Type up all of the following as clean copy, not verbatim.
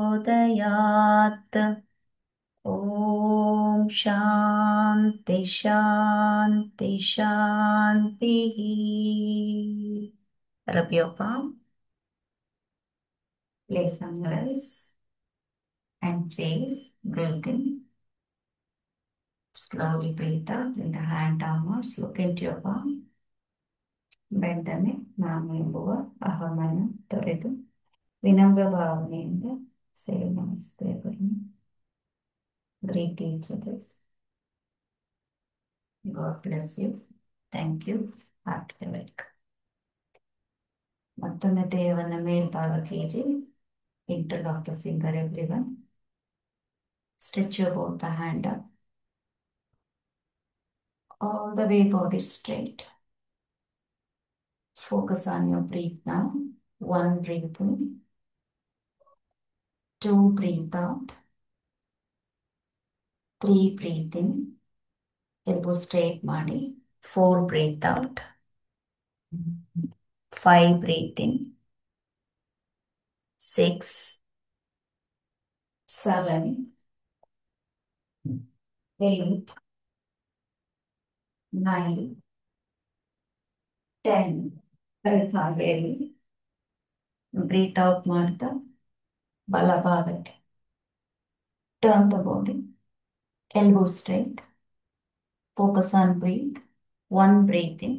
उदयात् ॐ शान्ति शान्ति शान्तिः. Rub your palm, place on your eyes and face, breathe in. Slowly breathe out with the hand downwards. Look into your palm. Bend the neck. ನಾನು ಎಂಬುವ ಅಹಮನ ತೊರೆದು ವಿನಮ್ರ ಭಾವನೆಯಿಂದ say namaste ಬನ್ನಿ. Greet each other. God bless you. Thank you. Heartily welcome. ಮತ್ತೊಮ್ಮೆ ದೇಹವನ್ನು ಮೇಲ್ಭಾಗಕ್ಕೆ ಇರಿ. Interlock the finger, everyone. Stretch your both the hand up. All the way body straight. Focus on your breath now. 1 breath in. 2 breathe out. 3 breathe in. Elbow straight ಮಾಡಿ. 4 breathe out. 5 breathe in. 6, 7, 8, 9, 10. ಹಾಗೆಯಲ್ಲಿ breathe out ಮಾಡ್ತಾ ಬಲಭಾಗಕ್ಕೆ. Turn the body. Elbow straight. Focus on breathe. 1 breath in.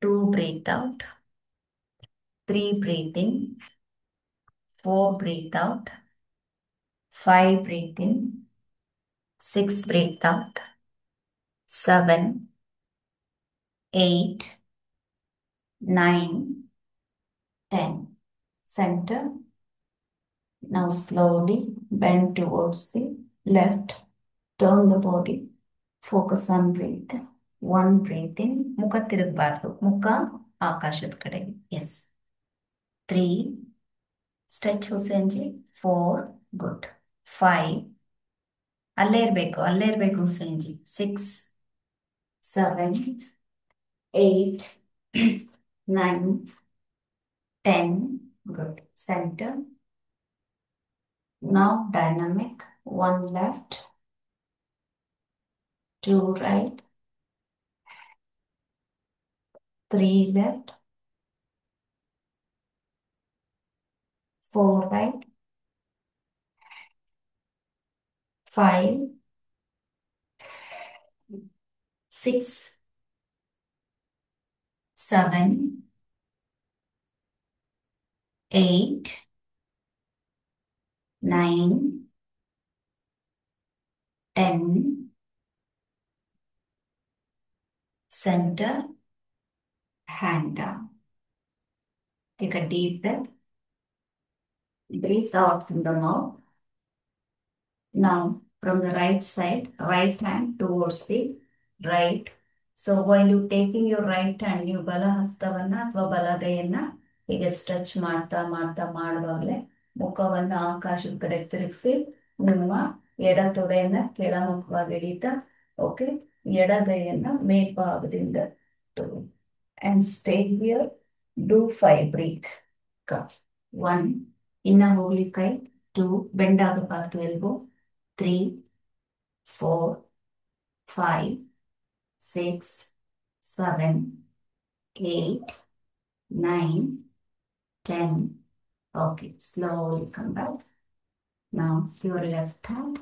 2 breathe out. 3 breathe in. 4 breathe out. 5 breathe in. 6 breathe out. 7, 8, 9, 10. Center. Now slowly bend towards the left. Turn the body. Focus on breathe. 1 breathe in. ಮುಖ ತಿರುಗಬಾರ್ದು. ಮುಖ ಆಕಾಶದ ಕಡೆಗೆ. Yes. 3. Stretch ಹುಸೇನ್ಜಿ. 4. Good. 5. ಅಲ್ಲೇ ಇರಬೇಕು ಹುಸೇನ್ಜಿ. 6, 7, 8, 9, 10. Good. Center. Now dynamic. 1 left, 2 right, 3 left, 4 right, 5, 6, 7, 8, 9, 10. Center. Hand down. Take a deep breath. Breathe out from the mouth. Now, from the right side, right hand towards the right. So, while you taking your right hand, ನೀವು ಬಲ ಹಸ್ತವನ್ನ ಅಥವಾ ಬಲಗೈಯನ್ನ ಹೀಗೆ stretch ಮಾಡ್ತಾ ಮಾಡ್ತಾ ಮಾಡುವಾಗಲೇ ಮುಖವನ್ನ ಆಕಾಶದ ಕಡೆ ತಿರುಗಿಸಿ ನಿಮ್ಮ ಎಡ ತೊಡೆಯನ್ನ ಕೆಳಮುಖವಾಗಿ ಹಿಡಿತಾ ಓಕೆ ಎಡಗೈಯನ್ನ ಮೇಲ್ಭಾಗದಿಂದ ತಗೊಳ್ಳಿ. And stay here. Do 5 breathe. Come. 1. ಇನ್ನ ಹೋಗ್ಲಿ ಕೈ. 2. ಬೆಂಡ್ ಆಗಬಾರ್ದು elbow. 3, 4, 5, 6, 7, 8, 9, 10. Okay, slowly come back. Now your left hand.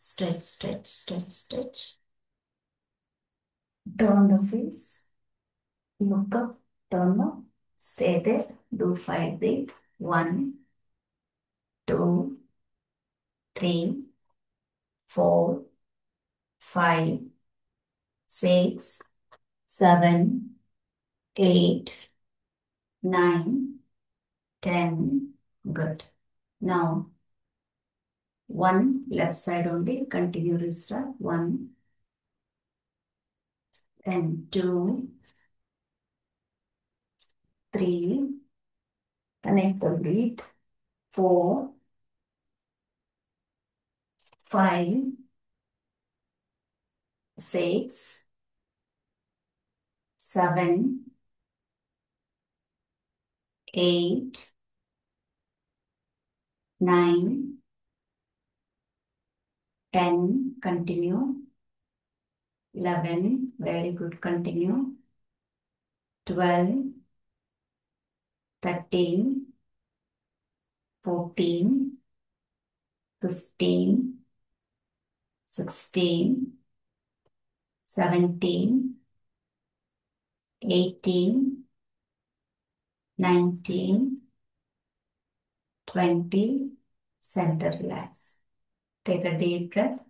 Stretch, stretch, stretch, stretch. Turn the face. Look up, turn up. Stay there. Do 5 breathe. 1, 2, 3, 4, 5, 6, 7, 8, 9, 10. Good. Now, 1 left side only. Continue restart. 1, then 2, 3. Connect the breath. 4, 5, 6, 7, 8, 9, 10, continue. 11, very good, continue. 12, 13, 14, 15, 16, 17, 18, 19, 20, center relax. Take a deep breath.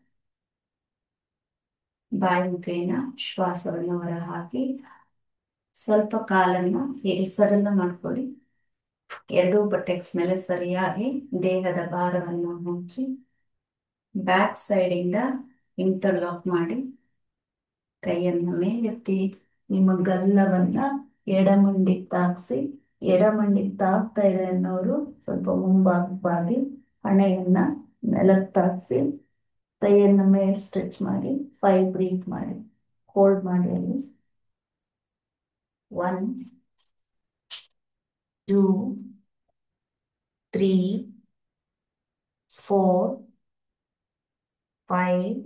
ಬಾಯಿ ಮುಖೇನ ಶ್ವಾಸವನ್ನು ಹೊರಹಾಕಿ ಸ್ವಲ್ಪ ಕಾಲನ್ನು ಸಡಲ ಮಾಡ್ಕೊಳ್ಳಿ. ಎರಡೂ ಬಟ್ಟೆಕ್ಸ್ ಮೇಲೆ ಸರಿಯಾಗಿ ದೇಹದ ಭಾರವನ್ನು ಮುಚ್ಚಿ ಬ್ಯಾಕ್ ಸೈಡ್ ಇಂದ ಇಂಟರ್ಲಾಕ್ ಮಾಡಿ ಕೈಯನ್ನು ಮೇಲೆತ್ತಿ ನಿಮ್ಮ ಗಲ್ಲವನ್ನ ಎಡಮಂಡಿಗೆ ತಾಗಿಸಿ. ಎಡಮಂಡಿಗೆ ತಾಗ್ತಾ ಇದೆ ಅನ್ನೋರು ಸ್ವಲ್ಪ ಮುಂಭಾಗವಾಗಿ ಹಣೆಯನ್ನ ನೆಲಕ್ಕೆ ತಾಗಿಸಿ ಕೈಯನ್ನು ಮೇಲೆ ಸ್ಟ್ರೆಚ್ ಮಾಡಿ 5 ಬ್ರೀತ್ ಮಾಡಿ. ಹೋಲ್ಡ್ ಮಾಡಿ ಅಲ್ಲಿ. 1, 2, 3, 4, 5,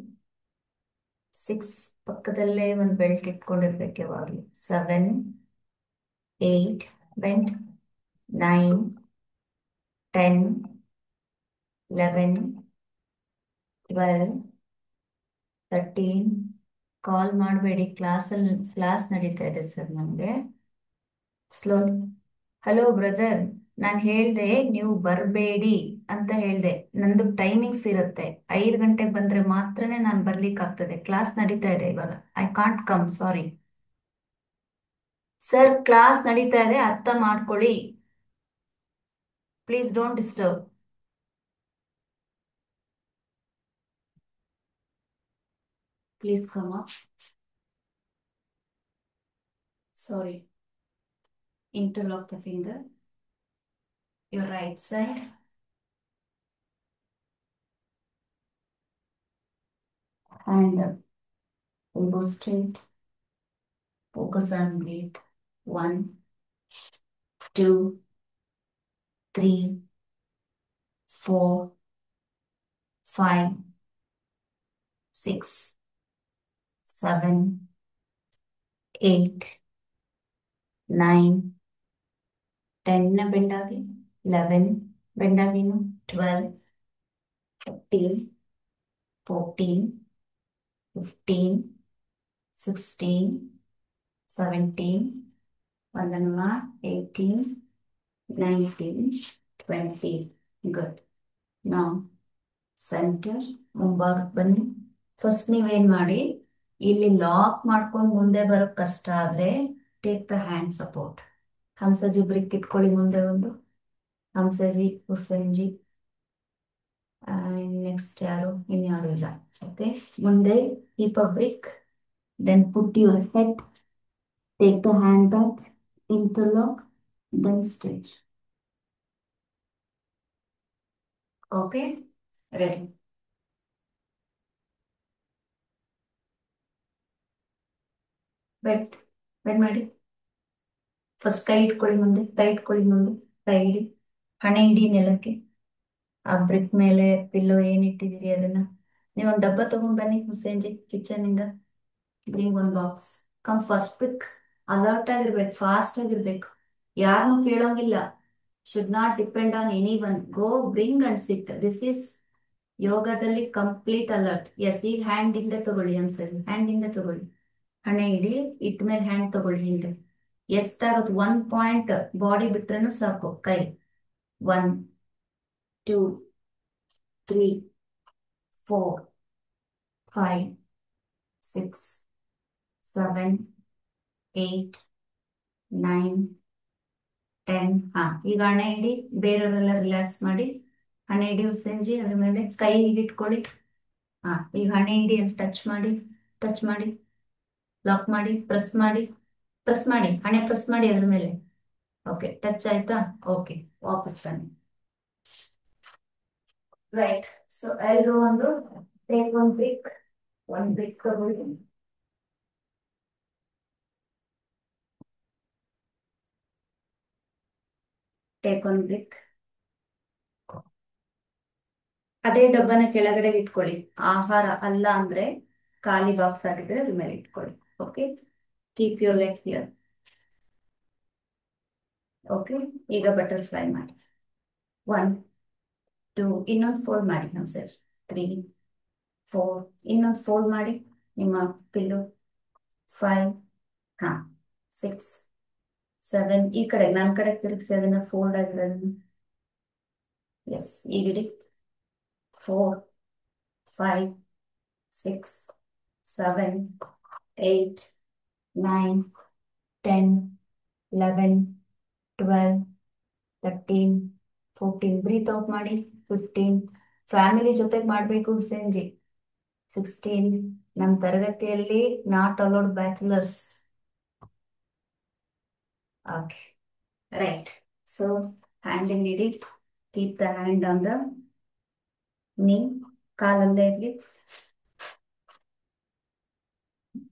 6. ಪಕ್ಕದಲ್ಲೇ ಒಂದು ಬೆಲ್ಟ್ ಇಟ್ಕೊಂಡಿರ್ಬೇಕು ಯಾವಾಗಲೂ. 7, 8, ಬೆಂಟ್. 9, 10, 11, 12, 13. ಕಾಲ್ ಮಾಡಬೇಡಿ, ಕ್ಲಾಸ್ ನಡೀತಾ ಇದೆ ಸರ್ ನಮಗೆ. ಸ್ಲೋ. ಹಲೋ ಬ್ರದರ್, ನಾನು ಹೇಳ್ದೆ ನೀವು ಬರಬೇಡಿ ಅಂತ ಹೇಳ್ದೆ. ನಂದು ಟೈಮಿಂಗ್ಸ್ ಇರುತ್ತೆ. 5 ಗಂಟೆಗೆ ಬಂದ್ರೆ ಮಾತ್ರನೇ ನಾನು ಬರ್ಲಿಕ್ಕೆ ಆಗ್ತದೆ. ಕ್ಲಾಸ್ ನಡೀತಾ ಇದೆ ಇವಾಗ. I can't come, sorry sir. Class ನಡೀತಾ ಇದೆ, ಅರ್ಥ ಮಾಡ್ಕೊಳ್ಳಿ. Please don't disturb. Please come up. Sorry. Interlock the finger. Your right side. Hand up. Elbow straight. Focus on breathe. 1, 2, 3, 4, 5, 6, 7, 8, 9, 10 ಬೆಂಡಾಗಿ. 11 ಬೆಂಡಾಗಿನು. 12, 13, 14, 15, 16, 17, ಒಂದನ್ನು 18, 19, 20. ಗುಡ್. ನಾವು ಸೆಂಟರ್ ಮುಂಭಾಗಕ್ಕೆ ಬನ್ನಿ. ಫಸ್ಟ್ ನೀವೇನ್ ಮಾಡಿ, ಇಲ್ಲಿ ಲಾಕ್ ಮಾಡ್ಕೊಂಡು ಮುಂದೆ ಬರೋಕ್ ಕಷ್ಟ ಆದ್ರೆ take the hand support. Hamsaji brick ಇಟ್ಕೊಳ್ಳಿ ಮುಂದೆ ಒಂದು. ಹಂಸಜಿ, ಹುಸೇನ್ಜಿ, ನೆಕ್ಸ್ಟ್ ಯಾರು, ಇನ್ಯಾರು ಇಲ್ಲ. ಓಕೆ, ಮುಂದೆ keep a brick. Then put your head. Take the hand back, interlock, then stretch. Okay, ready. Bed bed ಮಾಡಿ. ಫಸ್ಟ್ ಕೈ ಇಟ್ಕೊಳ್ಳಿ ಮುಂದೆ, ಕೈ ಇಟ್ಕೊಳ್ಳಿ ಮುಂದೆ, ಕೈ ಇಡಿ, ಹಣೆ ಇಡಿ ನೆಲಕ್ಕೆ. ಆ ಬ್ರಿಕ್ ಮೇಲೆ ಪಿಲ್ಲೋ ಏನ್ ಇಟ್ಟಿದ್ದೀರಿ ಅದನ್ನ ನೀವು ಒಂದು ಡಬ್ಬ ತಗೊಂಡ್ ಬನ್ನಿ ಹುಸೇನ್ಜಿ ಕಿಚನ್ ಇಂದ. Bring one box. Come first pick. Alert ಆಗಿರ್ಬೇಕು, ಫಾಸ್ಟ್ ಆಗಿರ್ಬೇಕು, ಯಾರನ್ನೂ ಕೇಳೋಂಗಿಲ್ಲ. Should not depend on any one. Go bring and sit. This is ಯೋಗದಲ್ಲಿ ಕಂಪ್ಲೀಟ್ ಅಲರ್ಟ್. ಎಸ್, ಈಗ ಹ್ಯಾಂಡ್ ಇಂದ ತಗೊಳ್ಳಿ. ಸರಿ, ಹ್ಯಾಂಡ್ ಇಂದ ತಗೊಳ್ಳಿ. ಹಣೆ ಇಡಿ, ಇಟ್ಟ ಮೇಲೆ ಹ್ಯಾಂಡ್ ತಗೊಳ್ಳಿ ಹಿಂದೆ. ಎಷ್ಟಾಗುತ್ತೆ 1 ಪಾಯಿಂಟ್ ಬಾಡಿ ಬಿಟ್ರೇನು ಸಾಕು. ಕೈ 1, 2, 3, 4, 5, 6, 7, 8, 9, 10. ಈಗ ಹಣೆ ಇಡಿ. ಬೇರೆಯವರೆಲ್ಲ ರಿಲ್ಯಾಕ್ಸ್ ಮಾಡಿ. ಹಣೆ ಇಡಿ ಹುಸೇನ್ಜಿ, ಅದ್ರ ಮೇಲೆ ಕೈ ಹೀಗಿಟ್ಕೊಳ್ಳಿ. ಈಗ ಹಣೆ ಇಡಿ, ಅಲ್ಲಿ ಟಚ್ ಮಾಡಿ, ಟಚ್ ಮಾಡಿ, ಲಾಕ್ ಮಾಡಿ, ಪ್ರೆಸ್ ಮಾಡಿ, ಪ್ರೆಸ್ ಮಾಡಿ, ಹಣೆ ಪ್ರೆಸ್ ಮಾಡಿ ಅದ್ರ ಮೇಲೆ. ಓಕೆ, ಟಚ್ ಆಯ್ತಾ? ಓಕೆ, ವಾಪಸ್ ಬನ್ನಿ. ರೈಟ್. ಸೊ ಎಲ್ರು ಒಂದು ಟೇಕ್ ಒಂದ್ ಬ್ರಿಕ್ ತಗೊಳ್ಳಿ. Take one brick. ಅದೇ ಡಬ್ಬನ ಕೆಳಗಡೆ ಇಟ್ಕೊಳ್ಳಿ. ಆಹಾರ ಅಲ್ಲ ಅಂದ್ರೆ ಖಾಲಿ ಬಾಕ್ಸ್ ಆಗಿದ್ರೆ ಅದ್ರ ಮೇಲೆ ಇಟ್ಕೊಳ್ಳಿ. Okay, keep your leg here. Okay, ಈಗ ಬಟರ್ಫ್ಲೈ ಮಾಡಿ. 1 2, ಇನ್ನೊಂದು ಫೋಲ್ಡ್ ಮಾಡಿ ನಮ್ಮ ಸರ್. 3 4, ಇನ್ನೊಂದು ಫೋಲ್ಡ್ ಮಾಡಿ ನಿಮ್ಮ ಪಿಲ್ಲು. 5, ಹಾ 6 7, ಈ ಕಡೆ ನನ್ನ ಕಡೆ ತಿರುಗಿಸಿ ಅದನ್ನ ಫೋಲ್ಡ್ ಆಗಿರೋದನ್ನ. ಎಸ್, ಈಗಿಡಿ. 4 5 6 7 8 9 10 11 12 13 14, ಬ್ರೀತ್ ಔಟ್ ಮಾಡಿ. 15, ಫ್ಯಾಮಿಲಿ ಜೊತೆಗೆ ಮಾಡಬೇಕು ಹುಸೇನ್ಜಿ. 16, ನಮ್ಮ ತರಗತಿಯಲ್ಲಿ not allowed bachelors. Okay, right. So hand ನೀಡಿ, keep the hand on the knee, ಕಾಲಲ್ಲೇ ಇರಲಿ.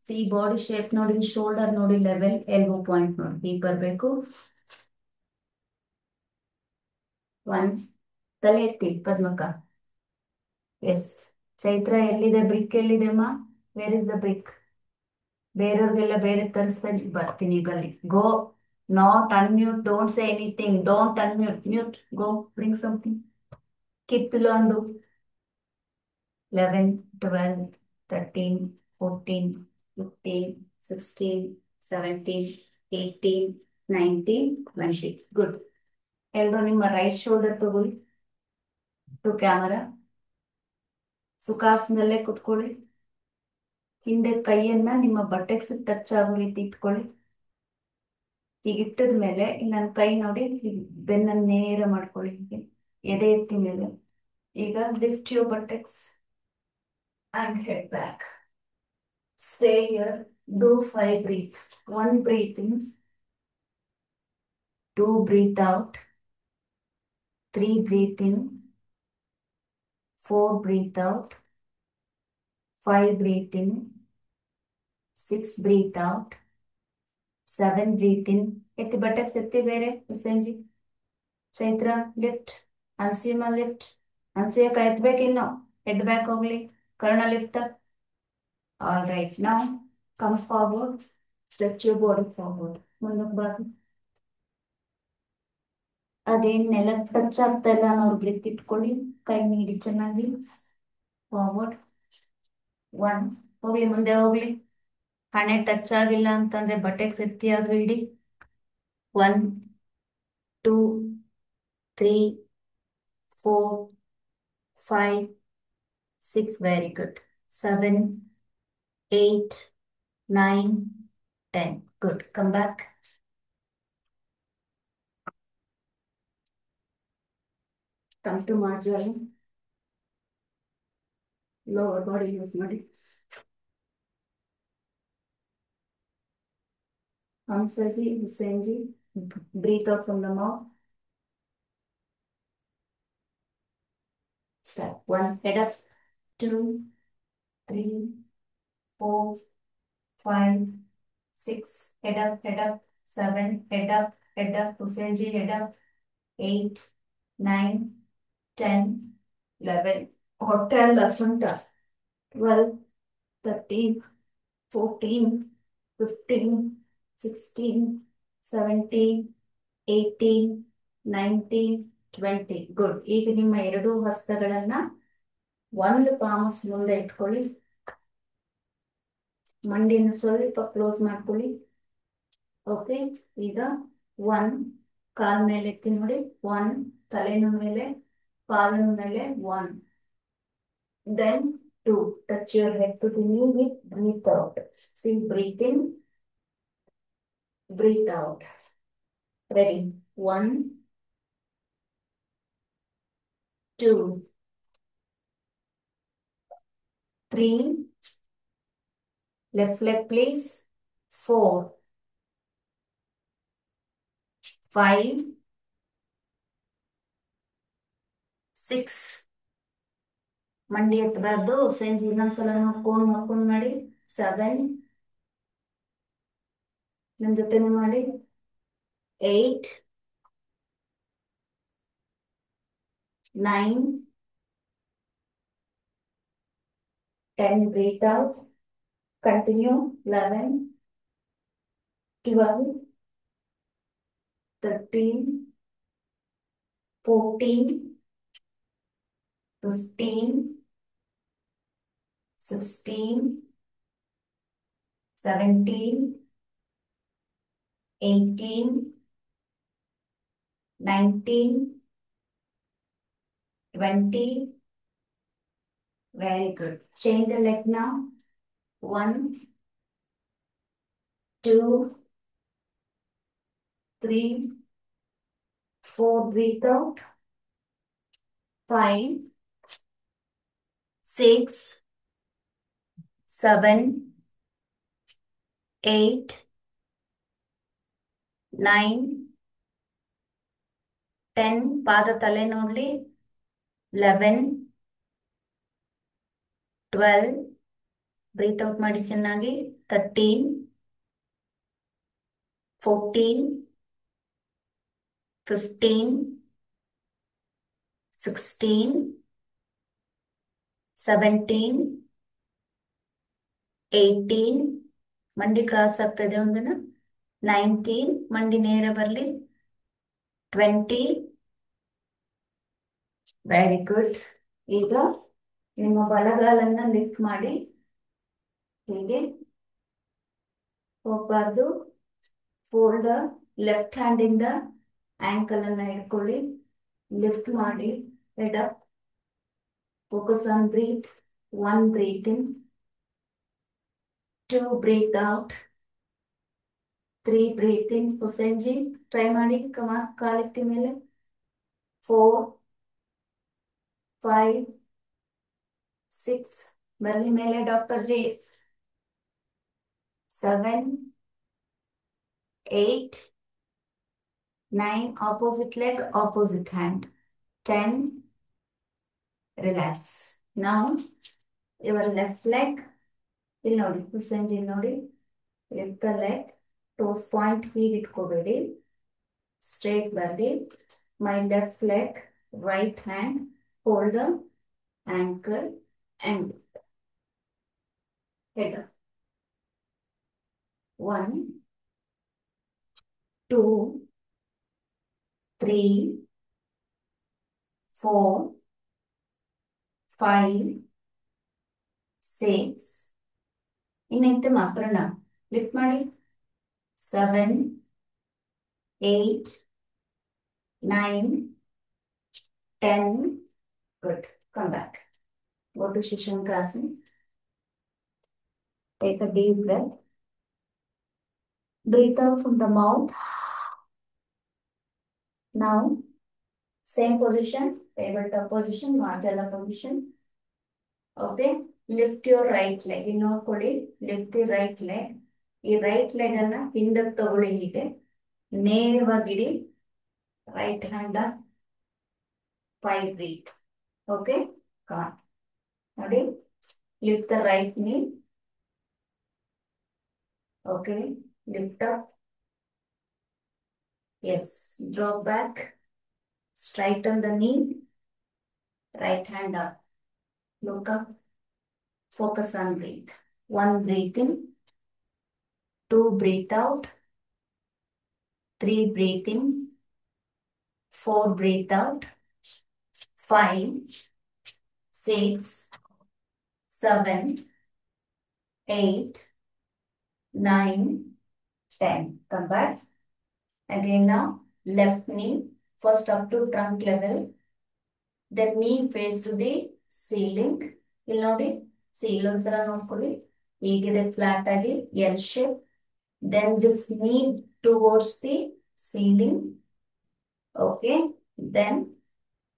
ಸಿ ಬಾಡಿ ಶೇಪ್ ನೋಡಿ, ಶೋಲ್ಡರ್ ನೋಡಿ, ಲೆವೆಲ್, ಎಲ್ಬೋ ಪಾಯಿಂಟ್ ನೋಡಿ, ಹೀಗೆ ಬರಬೇಕು. 1, ತಲೆ ಎತ್ತಿ ಪದ್ಮಕ. ಎಸ್, ಚೈತ್ರ ಎಲ್ಲಿದೆ? ಬ್ರಿಕ್ ಎಲ್ಲಿದೆ ಅಮ್ಮ? Where is the brick? ಬೇರೆಯವ್ರಿಗೆಲ್ಲ ಬೇರೆ ತರಿಸ್ತಾ ಬರ್ತೀನಿ ಈಗ ಅಲ್ಲಿ. Go, not unmute, don't say anything, don't unmute, mute, go bring something. Keep on do. 11 12 13 14 15 16 17 18 19 20. Good. ಎಲ್ಲರೂ ನಿಮ್ಮ ರೈಟ್ ಶೋಲ್ಡರ್ ತಗೊಳ್ಳಿ ಟು ಕ್ಯಾಮರಾ. ಸುಖಾಸನದಲ್ಲೇ ಕುತ್ಕೊಳ್ಳಿ. ಹಿಂದೆ ಕೈಯನ್ನ ನಿಮ್ಮ ಬಟೆಕ್ಸ್ ಟಚ್ ಆಗೋ ರೀತಿ ಇಟ್ಕೊಳ್ಳಿ. ಈಗ ಇಟ್ಟದ ಮೇಲೆ ನನ್ನ ಕೈ ನೋಡಿ, ಬೆನ್ನನ್ನು ನೇರ ಮಾಡ್ಕೊಳ್ಳಿ. ಹೀಗೆ ಎದೆ ಎತ್ತಿ ಮೇಲೆ. ಈಗ lift your buttocks and head back. Stay here. Do 5 breath. 1 breathe in. 2 breathe out. 3 breathe in. 4 breathe out. 5 breathe in. 6 breathe out. 7 breathe in. ಎತ್ತಿ ಬಟಕ್ಸ್ ಎತ್ತಿ ಬೇರೆ ಹುಸೇನ್ಜಿ. ಚೈತ್ರ ಲಿಫ್ಟ್. ಅನ್ಸೀಮ ಲಿಫ್ಟ್. ಅನ್ಸೂಯ ಕೈ ಎತ್ತಬೇಕು ಇನ್ನು. ಹೆಡ್ ಬ್ಯಾಕ್ ಹೋಗ್ಲಿ. Karna lift up. All right, now come forward. Stretch your body forward. ಮುಂದಕ್ಕೆ ಬಾಗಿ. ಅದೇನ್ ನೆಲ ಟಚ್ ಆಗ್ತಾ ಇಲ್ಲ ಅನ್ನೋರು ಗ್ರಿಪ್ ಇಟ್ಕೊಳ್ಳಿ. ಕೈ ನೀಡಿ ಚೆನ್ನಾಗಿ. ಫಾರ್ವರ್ಡ್. 1, ಹೋಗ್ಲಿ ಮುಂದೆ ಹೋಗ್ಲಿ. ಹಣೆ ಟಚ್ ಆಗಿಲ್ಲ ಅಂತಂದ್ರೆ ಬಟೆಕ್ಸ್ ಎತ್ತಿ ಆದ್ರೂ ಇಡಿ. 1 2 3 4 5 6, very good. 7 8 9 10, good. Come back. Come to ಮಾರ್ಜರಿ. ಲೋವರ್ ಬಾಡಿ ಯೂಸ್ ಮಾಡಿ. Hamsaji, Husainji, breathe out from the mouth. Step 1, head up. 2 3 4 5 6, head up, head up. 7, head up, head up. Husainji, head up. 8 9 10 11. Hotel Asunta. 12 13 14 15 16 17 18 19 20. Good. ಈಗ ನಿಮ್ಮ ಎರಡೂ ಹಸ್ತಗಳನ್ನ ಒಂದು ಪಾಮಸ್ ಮುಂದೆ ಇಟ್ಕೊಳ್ಳಿ. ಮಂಡಿನ ಸ್ವಲ್ಪ close ಮಾಡ್ಕೊಳ್ಳಿ. ಓಕೆ, ಈಗ 1, ಕಾಲ್ ಮೇಲೆ ಎತ್ತಿ ನೋಡಿ. 1, ತಲೆನ ಮೇಲೆ, ಕಾಲಿನ ಮೇಲೆ. 1, then 2, touch your head to the knee with breathe out. See, breathe in, breathe out. Ready? 1 2 3, left leg please. 4 5 6, ಮಂಡಿ ಎತ್ತಬಾರ್ದು. ಸೇಮ್ ಇನ್ನೊಂದ್ಸಲ ನೋಡ್ಕೊಂಡು ಮಾಡಿ. 7, ನನ್ನ ಜೊತೆನೆ ಮಾಡಿ. 8 9 10, breathe out. Continue. 11, 12, 13, 14, 15, 16, 17, 18, 19, 20. Very good. Change the leg now. 1, 2, 3, 4, breathe out. 5, 6, 7, 8, 9, 10. ಪಾದ ತಲೆ ನೋಡ್ಲಿ. 11, 12, ಬ್ರೀತ್ ಔಟ್ ಮಾಡಿ ಚೆನ್ನಾಗಿ. 13, 14, 15, 16, 17, 18. ಮಂಡಿ ಕ್ರಾಸ್ ಆಗ್ತದೆ ಒಂದನ್ನ. 19, ಮಂಡಿ ನೇರ ಬರಲಿ. 20. Very good. ಈಗ ನಿಮ್ಮ ಬಲಗಾಲನ್ನ ಲಿಫ್ಟ್ ಮಾಡಿ. ಹೀಗೆ ಹೋಗ್ಬಾರ್ದು. ಫೋಲ್ಡ್ ಲೆಫ್ಟ್ ಹ್ಯಾಂಡ್ ಇಂದ ಆಂಕಲ್ ಅನ್ನ ಇಟ್ಕೊಳ್ಳಿ. ಲಿಫ್ಟ್ ಮಾಡಿ. Head up. Focus on breathe. 1, breathe in. 2, breathe out. 3, breathe in. Husainji try ಮಾಡಿ. ಕಮಾನ್, ಕಾಲೆತ್ತಿ ಮೇಲೆ. 4, 5, 6 ಬರ್ಲಿ ಮೇಲೆ doctor ji. 7, 8, 9, opposite leg, opposite hand. 10, relax. Now your left leg, ಇಲ್ಲಿ ನೋಡಿ, ಹುಸೇನ್ಜಿ ನೋಡಿ, lift the leg, toes point ಹೀಗೆ ಇಟ್ಕೋಬೇಡಿ, straight ಬರ್ಲಿ. My left leg, right hand, hold the ankle and head up. 1, 2, 3, 4, 5, 6. ಇನ್ನೈತೆ ಮಾತ್ರನ lift ಮಾಡಿ. 7, 8, 9, 10. Good. Come back. Go to Shishankasana. Take a deep breath. Breathe out from the mouth. Now, same position, tabletop position, Majala position. Okay. Lift your right leg. ಇನ್ನೊಂದ್ಕೊಡಿ. Lift the right leg. ಈ right leg ಅನ್ನ ಹಿಂದಕ್ಕೆ ತಗೊಳ್ಳಿ. ಹೀಗೆ ನೇರವಾಗಿಡಿ. Right hand 5, breathe. Okay. ನೋಡಿ, lift the right knee. Okay. Lift up. Yes. Drop back. Straighten the knee. Right hand up. Look up. Focus on breathe. 1, breathe in. 2, breathe out. 3, breathe in. 4, breathe out. 5, 6, 7, 8, 9, 10. Come back. Again now, left knee. First up to trunk level. Then knee face to the ceiling. ಇಲ್ಲಿ ನೋಡಿ, ಇಲ್ಲೊಂದ್ಸಲ ನೋಡ್ಕೊಳ್ಳಿ. ಹೀಗಿದೆ flat ಆಗಿ L shape. Then this knee towards the ceiling. Okay. Then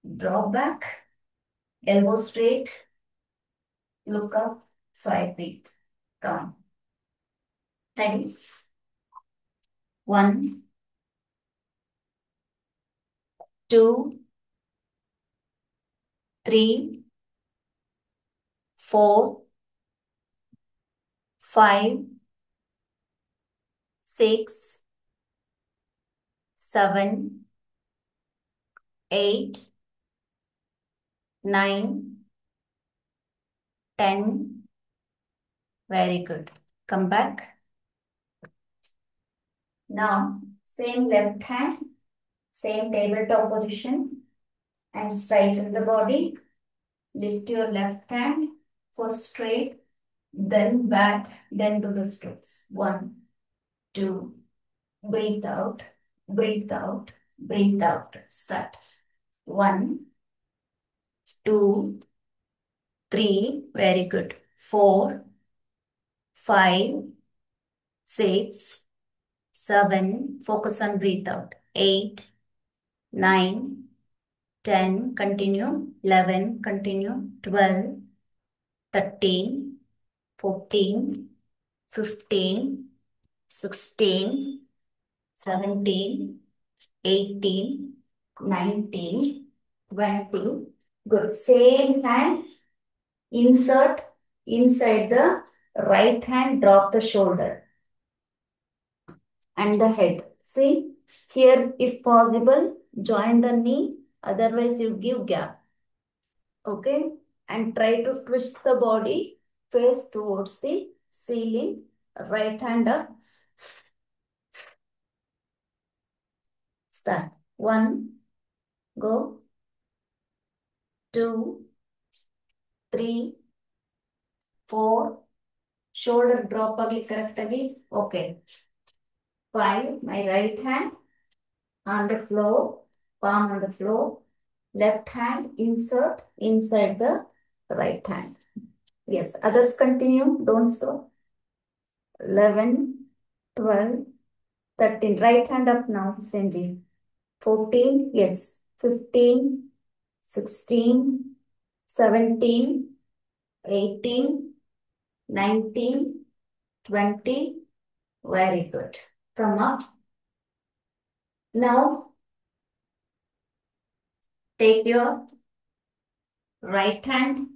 drop back. Elbow straight. Look up. 5, breathe. Come on. Ready? 1, 2, 3, 4, 5, 6, 7, 8, 9, 10, Very good. Come back. Now, same left hand, same tabletop position, and straighten the body. Lift your left hand, first straight, then back, then do the strokes. 1, 2, breathe out, breathe out, breathe out. Start. 1, 2, 3, very good. 4, 5, 6, 7, focus on breathe out. 8, 9, 10, continue. 11, continue. 12, 13, 14, 15, 16, 17, 18, 19, 20. Good. Same hand, insert inside the right hand, drop the shoulder and the head. See, here if possible, join the knee, otherwise you give gap. Okay, and try to twist the body face towards the ceiling, right hand up. Start. 1, go. 2, 3, 4, shoulder drop agli correct agi. Okay. 5, my right hand on the floor, palm on the floor, left hand insert inside the right hand. Yes, others continue, don't stop. 11, 12, 13, right hand up now, Senji. 14, yes, 15, 16, 17, 18, 19, 20, very good. Come up. Now, take your right hand,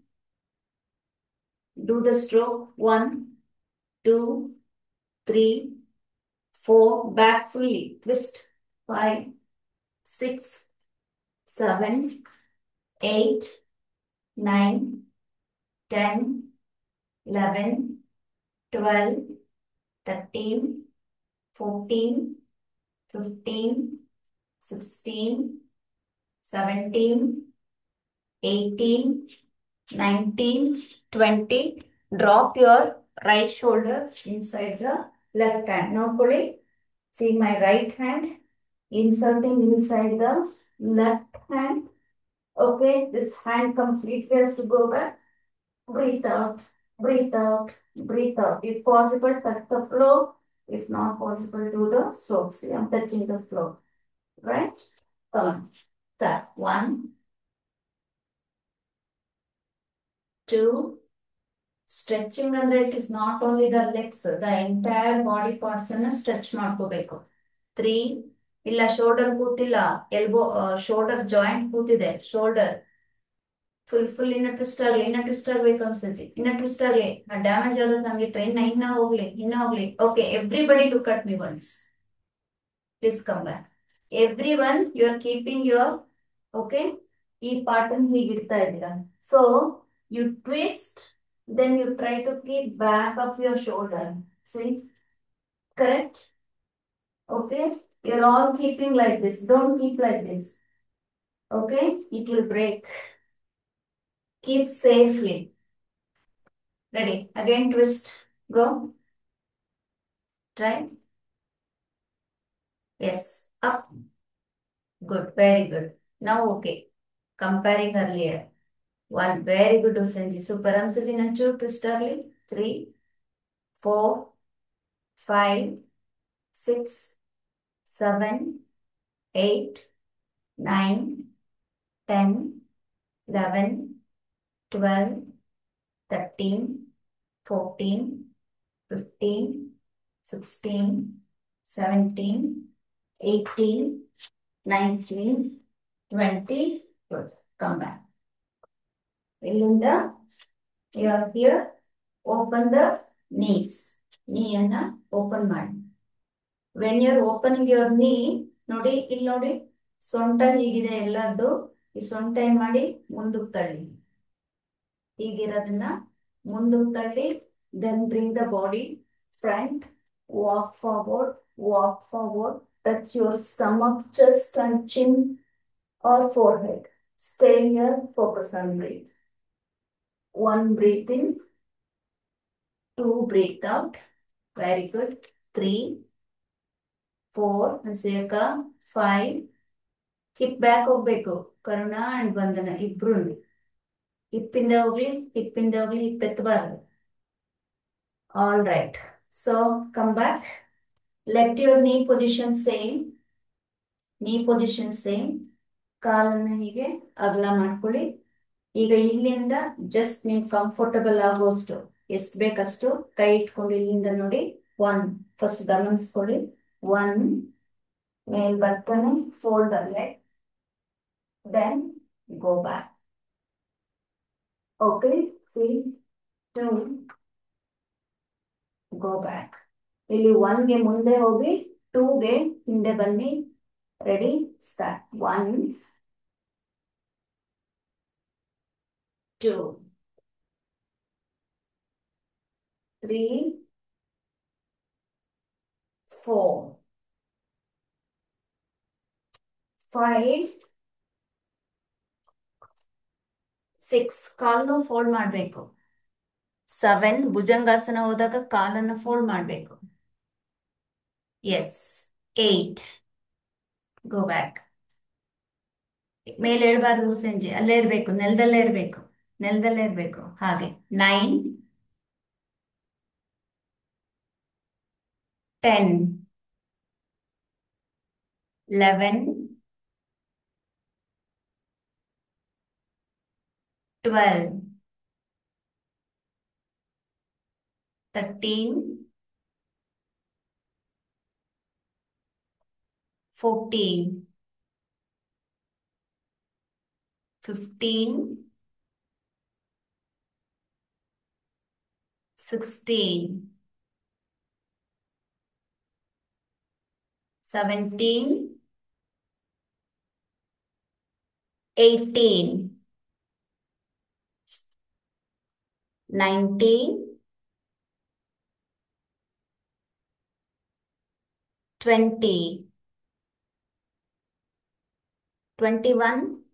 do the stroke. 1, 2, 3, 4, back fully, twist. 5, 6, 7, 8, 9, 10, 11, 12, 13, 14, 15, 16, 17, 18, 19, 20. Drop your right shoulder inside the left hand. Now, Kuli, see my right hand inserting inside the left hand. Okay, this hand completely has to go back. Breathe out, breathe out, breathe out. If possible, touch the floor. If not possible, do the strokes. See, I'm touching the floor. Right? Come on. Start. 1, 2. Stretching ಅಂದ್ರೆ it is not only the legs, the entire body parts ಅನ್ನ stretch ಮಾಡ್ಕೋಬೇಕು. 3, ಇಲ್ಲ shoulder ಕೂತಿಲ್ಲ, elbow shoulder joint ಕೂತಿದೆ, shoulder full ಇನ್ನ twist ಆಗ್ಬೇಕು ಅನ್ಸುತ್ತೆ, ಇನ್ನ twist ಆಗ್ಲಿ, ಡ್ಯಾಮೇಜ್ ಆಗುತ್ತೆ ಹಂಗೆ ಟ್ರೈನ್ ಇನ್ನ ಹೋಗ್ಲಿ. Okay, everybody look at me once. Please come back. Every one you are keeping your, okay, ಈ ಪಾರ್ಟ್ ಅನ್ನು ಹೀಗೆ ಇಡ್ತಾ ಇದ್ದೀರಾ. So you twist, then you try to keep back of your shoulder. See? Correct? Okay? You're all keeping like this. Don't keep like this. Okay? It will break. Keep safely. Ready? Again twist. Go. Try. Yes. Up. Good. Very good. Now okay. Comparing earlier. 1. Very good, Usenji. Super. Ansuji Nanchu. Twist early. 3, 4, 5, 6, 7, 8, 9, 10, 11, 12, 13, 14, 15, 16, 17, 18, 19, 20. Good. Come back. Ilinda, you are here. Open the knees. Knee anna open ಮಾಡಿ. When you are opening your knee, ನೋಡಿ, ಇಲ್ಲಿ ನೋಡಿ, ಸೊಂಟ ಹೀಗಿದೆ ಎಲ್ಲದ್ದು. ಈ ಸೊಂಟ ಏನ್ ಮಾಡಿ ಮುಂದಕ್ಕೆ ತಳ್ಳಿ, ಹೀಗಿರೋದನ್ನ ಮುಂದಕ್ಕೆ ತಳ್ಳಿ, Then bring the body front, walk forward, touch your stomach, chest and chin or forehead. Stay here, focus on breathe. One, breathe in. Two, breathe out. Very good. Three, four, and circa five. Hip back ಹೋಗ್ಬೇಕು ಕರುಣ and ವಂದನ ಇಬ್ರು ಹಿಪ್ಪಿಂದ ಹೋಗ್ಲಿ hip ಎತ್ತಬಾರ್ದು. All right. So come back. Let your knee position same. Knee position same. ಕಾಲನ್ನ ಹೀಗೆ ಅಗಲ ಮಾಡ್ಕೊಳ್ಳಿ. ಈಗ ಇಲ್ಲಿಂದ just ನೀವು ಕಂಫರ್ಟಬಲ್ ಆಗೋಷ್ಟು ಎಷ್ಟು ಬೇಕಷ್ಟು ಕೈ ಇಟ್ಕೊಂಡು ಇಲ್ಲಿಂದ ನೋಡಿ. ಒನ್ ಫಸ್ಟ್ ಗಮನಿಸ್ಕೊಳ್ಳಿ. ಒನ್ ಮೇಲ್ ಬರ್ತಾನೆ, ಫೋಲ್ಡ್ ಅಲ್ಲೇ, then go back. Okay, see, two, go back. ಇಲ್ಲಿ ಒನ್ಗೆ ಮುಂದೆ ಹೋಗಿ, ಟೂಗೆ ಹಿಂದೆ ಬನ್ನಿ. Ready, start. One, two, three, four, five, six. ಕಾಲನ್ನು ಫೋಲ್ಡ್ ಮಾಡಬೇಕು. ಸೆವೆನ್, ಭುಜಂಗಾಸನ ಹೋದಾಗ ಕಾಲನ್ನು ಫೋಲ್ಡ್ ಮಾಡಬೇಕು. ಎಸ್. Eight, go back. ಮೇಲೆ ಹೇಳ್ಬಾರ್ದು ಸಂಜೆ, ಅಲ್ಲೇ ಇರಬೇಕು, ನೆಲದಲ್ಲೇ ಇರಬೇಕು. ಹಾಗೆ. Nine, 10, 11, 12, 13, 14, 15, 16, 17, 18, 19, 20, 21,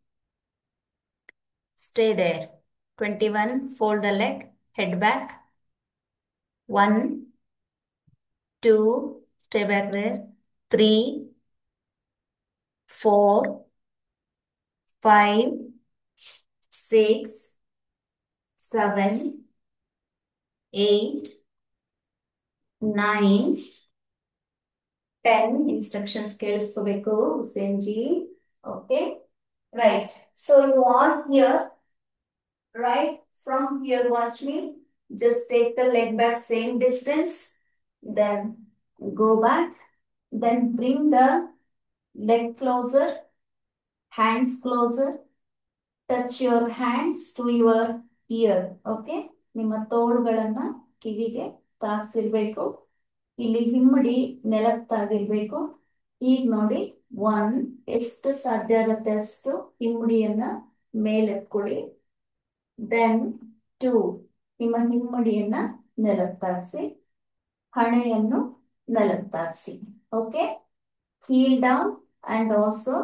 stay there. 21, fold the leg, head back. 1, 2, stay back there. 3, 4, 5, 6, 7, 8, 9, 10. Instructions ಕೇಳಿಸ್ಕೋಬೇಕು Husain ji. Okay, right. So you are here, right? From here, watch me. Just take the leg back same distance, then go back, then bring the leg closer, hands closer, touch your hands to your ear. Okay, ನಿಮ್ಮ ತೋಳುಗಳನ್ನ ಕಿವಿಗೆ ತಾಗ್ಸಿರ್ಬೇಕು. ಇಲ್ಲಿ ಹಿಮ್ಮಡಿ ನೆಲಕ್ಕೆ ತಾಗಿರ್ಬೇಕು. ಈಗ ನೋಡಿ, one, ಎಷ್ಟು ಸಾಧ್ಯ ಆಗುತ್ತೆ ಅಷ್ಟು ಹಿಮ್ಮಡಿಯನ್ನ ಮೇಲೆತ್ಕೊಳ್ಳಿ. ದೆನ್ ಟೂ, ನಿಮ್ಮ ಹಿಮ್ಮಡಿಯನ್ನ ನೆಲಕ್ಕೆ ತಾಗಿಸಿ, ಹಣೆಯನ್ನು ನೆಲಕ್ಕೆ ತಾಗಿಸಿ. Okay, heel down and also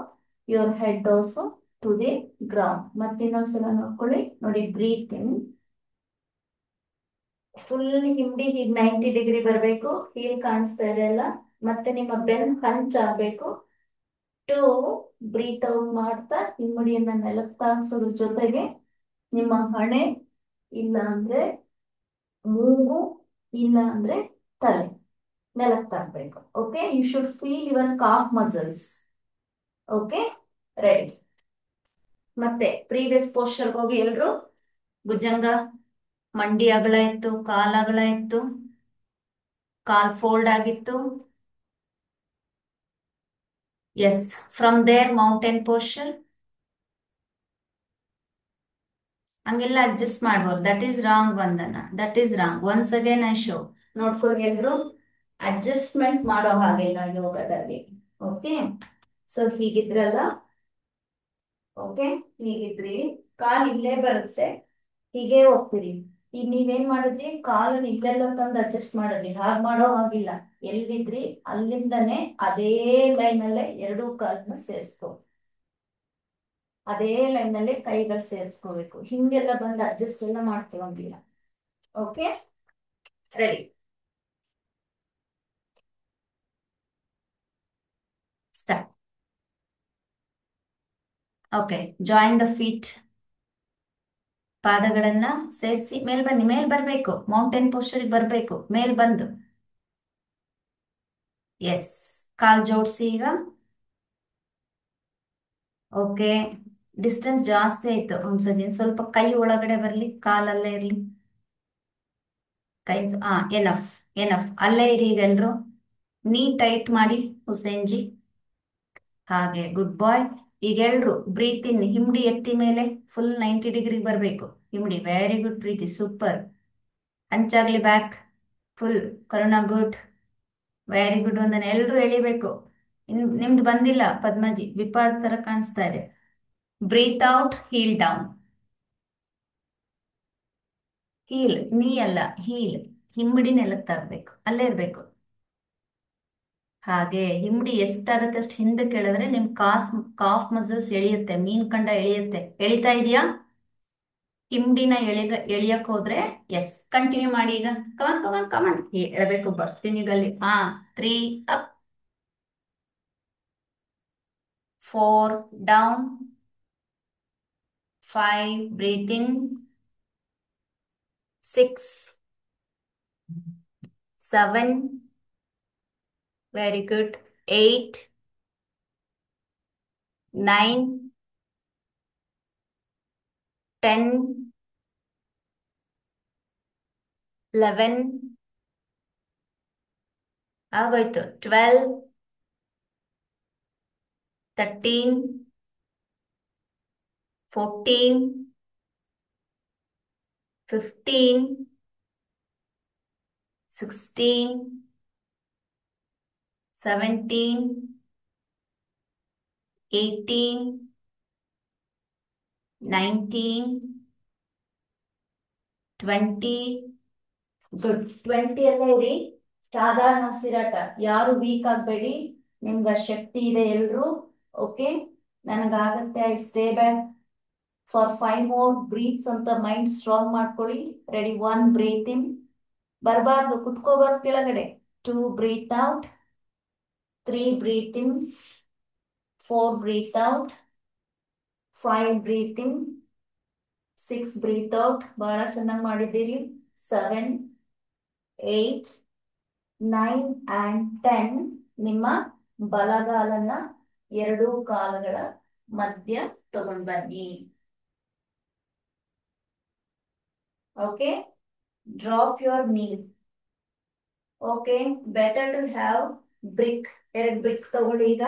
your head also to the ground. ಮತ್ತೆ ಇನ್ನೊಂದ್ಸಲ ನೋಡ್ಕೊಳ್ಳಿ. ನೋಡಿ, ಬ್ರೀತ್ ಇನ್. ಫುಲ್ ಹಿಂಡಿ ಹೀಗೆ 90 ಡಿಗ್ರಿ ಬರಬೇಕು. ಹೀಲ್ ಕಾಣಿಸ್ತಾ ಇದೆ ಅಲ್ಲ. ಮತ್ತೆ ನಿಮ್ಮ ಬೆನ್ ಹಂಚಾಗಬೇಕು. ಟು, ಬ್ರೀತ್ ಔಟ್ ಮಾಡ್ತಾ ಹಿಮ್ಮಡಿಯನ್ನ ನೆಲಕ್ಕೆ ತಾಗಿಸೋದ್ರ ಜೊತೆಗೆ ನಿಮ್ಮ ಹಣೆ, ಇಲ್ಲ ಅಂದ್ರೆ ಮೂಗು, ಇಲ್ಲ ಅಂದ್ರೆ ತಲೆ ನೆಲಕ್ಕೆ ತಾಗಬೇಕು. Okay, you should feel your calf muscles. Okay, ready. ಮತ್ತೆ ಪ್ರೀವಿಯಸ್ ಪೋಸ್ಟರ್ ಹೋಗಿ ಎಲ್ರು. ಭುಜಂಗ ಮಂಡಿ ಅಗಲ ಇತ್ತು, ಕಾಲ್ ಅಗಲ ಇತ್ತು, ಕಾಲ್ ಫೋಲ್ಡ್ ಆಗಿತ್ತು. Yes, from there mountain posture. ಹಂಗೆಲ್ಲ ಅಡ್ಜಸ್ಟ್ ಮಾಡ್ಬೋದು. That is wrong Vandana, that is wrong. Once again I show. ನೋಡ್ಕೊಂಡು ಎಲ್ರು ಅಡ್ಜಸ್ಟ್ಮೆಂಟ್ ಮಾಡೋ ಹಾಗಿಲ್ಲ ಯೋಗದಲ್ಲಿ. ಓಕೆ, ಸೊ ಹೀಗಿದ್ರಲ್ಲ. ಓಕೆ, ಹೀಗಿದ್ರಿ, ಕಾಲ್ ಇಲ್ಲೇ ಬರುತ್ತೆ, ಹೀಗೆ ಹೋಗ್ತೀರಿ. ಈಗ ನೀವೇನ್ ಮಾಡಿದ್ರಿ, ಕಾಲನ್ನು ಇಲ್ಲೆಲ್ಲ ತಂದು ಅಡ್ಜಸ್ಟ್ ಮಾಡಿದ್ರಿ, ಹಾಗೆ ಮಾಡೋ ಹಾಗಿಲ್ಲ. ಎಲ್ಲಿದ್ರಿ ಅಲ್ಲಿಂದನೇ ಅದೇ ಲೈನ್ ಅಲ್ಲೇ ಎರಡೂ ಕಾಲನ್ನ ಸೇರಿಸ್ಕೊ, ಅದೇ ಲೈನ್ ಅಲ್ಲೇ ಕೈಗಳು ಸೇರಿಸ್ಕೋಬೇಕು. ಹಿಂಗೆಲ್ಲ ಬಂದು ಅಡ್ಜಸ್ಟ್ ಎಲ್ಲ ಮಾಡ್ತೀವಂಗಿಲ್ಲ. Okay, ready, start. Okay, join the feet. ಪಾದಗಳನ್ನ ಸೇರಿಸಿ ಮೇಲ್ ಬನ್ನಿ, ಮೇಲ್ ಬರಬೇಕು, ಮೌಂಟೇನ್ ಪೋಸ್ಟರ್ಗೆ ಬರಬೇಕು, ಮೇಲ್ ಬಂದು. ಎಸ್, ಕಾಲ್ ಜೋಡಿಸಿ ಈಗ. ಓಕೆ, ಡಿಸ್ಟೆನ್ಸ್ ಜಾಸ್ತಿ ಆಯ್ತು ಒಂದ್ಸತಿ, ಸ್ವಲ್ಪ ಕೈ ಒಳಗಡೆ ಬರಲಿ, ಕಾಲಲ್ಲೇ ಇರಲಿ ಕೈ. ಎನಫ್, ಎನಫ್, ಅಲ್ಲೇ ಇರಿ ಈಗ ಎಲ್ರು. ನೀ ಟೈಟ್ ಮಾಡಿ ಹುಸೇನ್ ಜಿ, ಹಾಗೆ ಗುಡ್ ಬಾಯ್. ಈಗ ಎಲ್ರು ಬ್ರೀತ್ ಇನ್, ಹಿಂಡಿ ಎತ್ತಿ ಮೇಲೆ ಫುಲ್ 90 ಡಿಗ್ರಿ ಬರಬೇಕು ಹಿಂಡಿ. Very good Preethi, super. ಹಂಚಾಗ್ಲಿ back full. Karuna good, very good. ಒಂದನ್ನ ಎಲ್ರು ಎಳಿಬೇಕು. ನಿಮ್ದು ಬಂದಿಲ್ಲ ಪದ್ಮಜಿ, ವಿಪಾದ ತರ ಕಾಣಿಸ್ತಾ ಇದೆ. Breathe out, heel down. Heel, knee ಅಲ್ಲ ಹೀಲ್, ಹಿಂಬಡಿ ನೆಲಕ್ಕೆ ತಾಗಬೇಕು, ಅಲ್ಲೇ ಇರಬೇಕು. ಹಾಗೆ ಹಿಂಬಡಿ ಎಷ್ಟಾಗತ್ತೆ ಅಷ್ಟು ಹಿಂದಕ್ಕೆ ಎಳೆದ್ರೆ ನಿಮ್ ಕಾಫ್ ಮಸಲ್ಸ್ ಎಳಿಯುತ್ತೆ, ಮೀನ್ ಕಂಡ ಎಳಿಯುತ್ತೆ. ಎಳಿತಾ ಇದೆಯಾ? ಹಿಂಬಡಿನ ಎಳಿಯಕ್ ಹೋದ್ರೆ ಎಸ್, ಕಂಟಿನ್ಯೂ ಮಾಡಿ ಈಗ. ಕಮನ್ ಕಮನ್ ಕಮನ್, ಎಳಬೇಕು, ಬರ್ತೀನಿ ಗಲ್ಲಿ. 3 up, 4 down, 5 breathe in, 6 7 very good, 8 9 10 11 ಆಗೋಯ್ತು, 12 13 14 15 16 17 18 19 20. ಗುಡ್, 20 ಅಲ್ಲೇ ಇರಿ. ಸಾಧಾರಣ ಉಸಿರಾಟ, ಯಾರು ವೀಕ್ ಆಗ್ಬೇಡಿ, ನಿಮ್ಗ ಶಕ್ತಿ ಇದೆ ಎಲ್ರು. ಓಕೆ, ನನಗಾಗತ್ತೆ, I stay back for 5 more breaths ಅಂತ ಮೈಂಡ್ ಸ್ಟ್ರಾಂಗ್ ಮಾಡ್ಕೊಳ್ಳಿ. ರೆಡಿ, 1 ಬ್ರೀತ್ ಇನ್, ಬರಬಾರ್ದು, ಕುತ್ಕೋಬಾರ್ದು ಕೆಳಗಡೆ. 2 breathe out, 3 breathe in, 4 breathe out, 5 breathe in, 6 breathe out. ಬಹಳ ಚೆನ್ನಾಗಿ ಮಾಡಿದ್ದೀರಿ. 7 8 9 and 10. ನಿಮ್ಮ ಬಲಗಾಲನ್ನ ಎರಡೂ ಕಾಲುಗಳ ಮಧ್ಯ ತಗೊಂಡ್ ಬನ್ನಿ. Okay, drop your knee. Okay, better to have brick. 2 brick ತಗೊಳ್ಳಿ ಈಗ,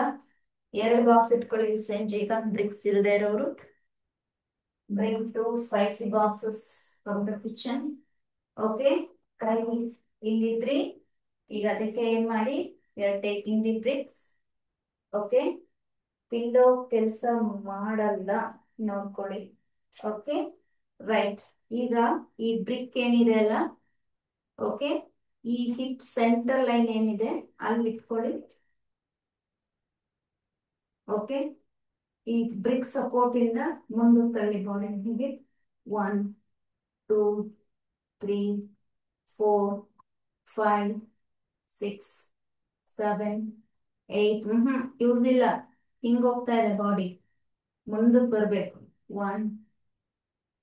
2 ಬಾಕ್ಸ್ ಇಟ್ಕೊಳ್ಳಿ ಸಂಜೆ. ಈಗ ಬ್ರಿಕ್ಸ್ ಇಲ್ಲದೆ ಇರೋರು bring 2 spicy boxes from the kitchen. Okay, ಕೈ ಇಲ್ಲಿದ್ರಿ, ಈಗ ಅದಕ್ಕೆ ಏನ್ ಮಾಡಿ, we are taking the bricks. Okay, pillow ಕೆಲಸ ಮಾಡಲ್ಲ, ನೋಡ್ಕೊಳ್ಳಿ. Okay, right. ಈಗ ಈ ಬ್ರಿಕ್ ಏನಿದೆ ಅಲ್ಲ, ಓಕೆ, ಈ ಹಿಪ್ ಸೆಂಟರ್ ಲೈನ್ ಏನಿದೆ ಅಲ್ಲಿ ಇಟ್ಕೊಳ್ಳಿ. ಓಕೆ, ಈ ಬ್ರಿಕ್ ಸಪೋರ್ಟ್ ಇಂದ ಮುಂದಕ್ಕೆ ತಳ್ಳಿ ಬಾಡಿ. ಹೀಗೆ 1 2 3 4 5 6 7 8. ಯೂಸ್ ಇಲ್ಲ, ಹಿಂಗ್ ಹೋಗ್ತಾ ಇದೆ ಬಾಡಿ, ಮುಂದಕ್ಕೆ ಬರ್ಬೇಕು. 1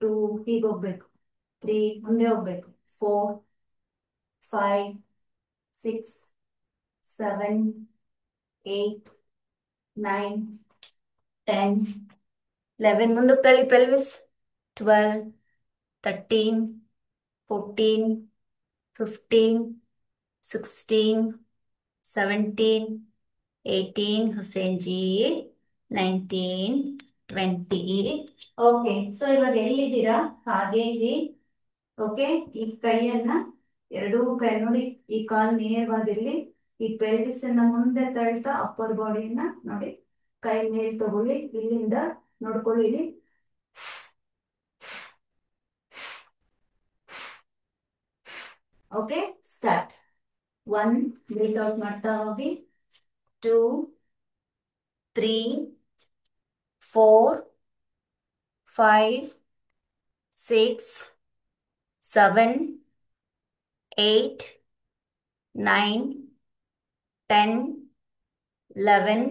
2 ಹೀಗೆ ಹೋಗ್ಬೇಕು, 3 ಮುಂದೆ ಹೋಗ್ಬೇಕು, 4 5 6 7 8 9 10 11. ಮುಂದಕ್ಕೆ ತಳ್ಳಿ pelvis. 12 13 14 15 16 17 18 Hussain G 19 20. Okay, so ಇವಾಗ ಎಲ್ಲಿದ್ದೀರಾ ಹಾಗೆ ಇರಿ. ಓಕೆ, ಈ ಕೈಯನ್ನ ಎರಡೂ ಕೈ ನೋಡಿ, ಈ ಕಾಲ್ ನೇರವಾಗಿರ್ಲಿ. ಈ ಪೆಲ್ವಿಸ್ ಅನ್ನ ಮುಂದೆ ತಳ್ತಾ ಅಪ್ಪರ್ ಬಾಡಿಯನ್ನ ನೋಡಿ, ಕೈ ಮೇಲ್ ತಗೊಳ್ಳಿ, ಇಲ್ಲಿಂದ ನೋಡ್ಕೊಳ್ಳಿ. ಇಲ್ಲಿ ಓಕೆ, ಸ್ಟಾರ್ಟ್. 1 ಬ್ರೀತ್ ಔಟ್ ಮಾಡ್ತಾ ಹೋಗಿ. 2 3 4 5 6 7 8 9 10 11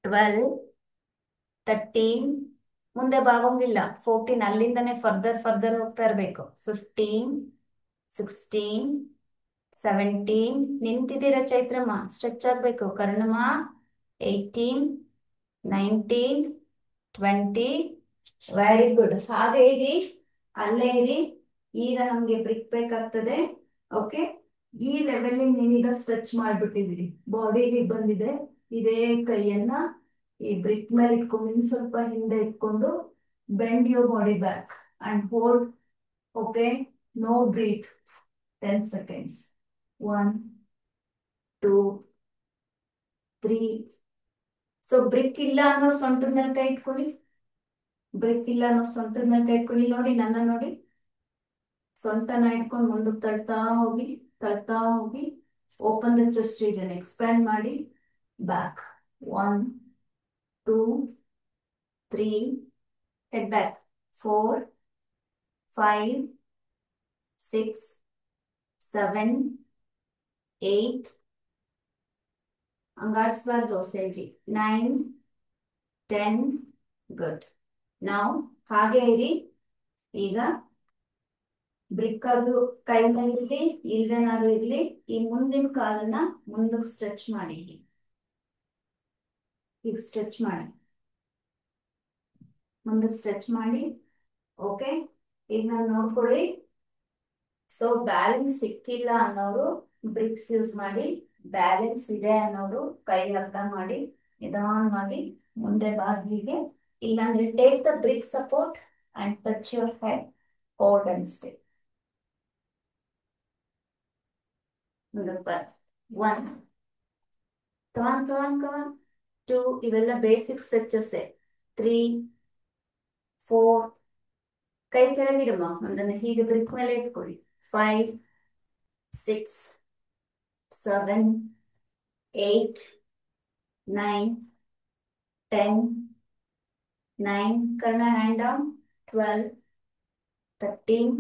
12 13. ಮುಂದೆ ಬಾಗೋಂಗಿಲ್ಲ. 14 ಅಲ್ಲಿಂದನೇ ಫರ್ದರ್ ಹೋಗ್ತಾ ಇರಬೇಕು. 15 16 17. ನಿಂತಿದ್ದೀರ ಚೈತ್ರಮ್ಮ, ಸ್ಟ್ರೆಚ್ ಆಗ್ಬೇಕು. ಕರ್ಣಮ್ಮ 18 19 20. Very good. ಹಾಗೆ ಇರಿ, ಅಲ್ಲೇ ಇರಿ. ಈಗ ನಮ್ಗೆ ಬ್ರಿಕ್ ಬೇಕಾಗ್ತದೆ. ಓಕೆ, ಈ ಲೆವೆಲ್ ನೀವೀಗ ಸ್ಟ್ರೆಚ್ ಮಾಡ್ಬಿಟ್ಟಿದ್ದೀರಿ, ಬಾಡಿಗೆ ಬಂದಿದೆ. ಇದೇ ಕೈಯನ್ನ ಈ ಬ್ರಿಕ್ ಮೇಲೆ ಇಟ್ಕೊಂಡು ಇನ್ ಸ್ವಲ್ಪ ಹಿಂದೆ ಇಟ್ಕೊಂಡು bend your body back and hold. Okay, no breath. 10 seconds. 1 2 3. So brick ಇಲ್ಲ ಅನ್ನೋ ಸೊಂಟದ ಮೇಲೆ ಕೈ ಇಟ್ಕೊಳ್ಳಿ. ಬ್ರೇಕ್ ಇಲ್ಲ ಅನ್ನೋ ಸೊಂಟದ ಮೇಲೆ ಕೈ ಇಟ್ಕೊಳ್ಳಿ. ನೋಡಿ, ನನ್ನ ನೋಡಿ, ಸೊಂಟನ ಇಟ್ಕೊಂಡು ಮುಂದಕ್ಕೆ ತಳ್ತಾ ಹೋಗಿ, ತಳ್ತಾ ಹೋಗಿ. Open the chest region, expand ಮಾಡಿ. ಬ್ಯಾಕ್ 1 2 3. Head back 4 5 6 7 8. ಅಂಗಾಡಿಸ್ಬಾರ್ದು ಸೆಲ್ಜಿ. 9 10. ಗುಡ್. ನಾವು ಹಾಗೆ ಇರಿ. ಈಗ ಬ್ರಿಕ್ ಆದ್ರೂ ಕೈ ಮೇಲೆ ಇರ್ಲಿ, ಇಲ್ದೇನಾದ್ರು ಇರ್ಲಿ, ಈ ಮುಂದಿನ ಕಾಲನ್ನ ಮುಂದಕ್ಕೆ ಸ್ಟ್ರೆಚ್ ಮಾಡಿ. ಈಗ ಸ್ಟ್ರೆಚ್ ಮಾಡಿ, ಮುಂದಕ್ಕೆ ಸ್ಟ್ರೆಚ್ ಮಾಡಿ. ಓಕೆ, ಈಗ ನಾನು ನೋಡ್ಕೊಳ್ಳಿ. ಸೊ ಬ್ಯಾಲೆನ್ಸ್ ಸಿಕ್ಕಿಲ್ಲ ಅನ್ನೋರು ಬ್ರಿಕ್ಸ್ ಯೂಸ್ ಮಾಡಿ, ಬ್ಯಾಲೆನ್ಸ್ ಇದೆ ಅನ್ನೋರು ಕೈ ಅರ್ಧ ಮಾಡಿ ನಿಧಾನವಾಗಿ ಮುಂದೆ ಬಾಗಿಲಿಗೆ. ಇಲ್ಲಾಂದ್ರೆ take the brick support and touch your head. Hold and stay. ಮುಂದಕ್ಕೆ 1 ಕಮಾನ್ ಕಮಾನ್ ಕಮಾನ್. 2. ಇವೆಲ್ಲ ಬೇಸಿಕ್ ಸ್ಟ್ರೆಚಸ್. 3 4. ಕೈ ಕೆಳಗಿಡಮ್ಮ, ಒಂದನ್ನು ಹೀಗೆ ಬ್ರಿಕ್ ಮೇಲೆ ಇಟ್ಕೊಳ್ಳಿ. 5 6 7 8 9 10. 9. ಕರ್ಣ ಹ್ಯಾಂಡ್ ಡೌನ್. 12 13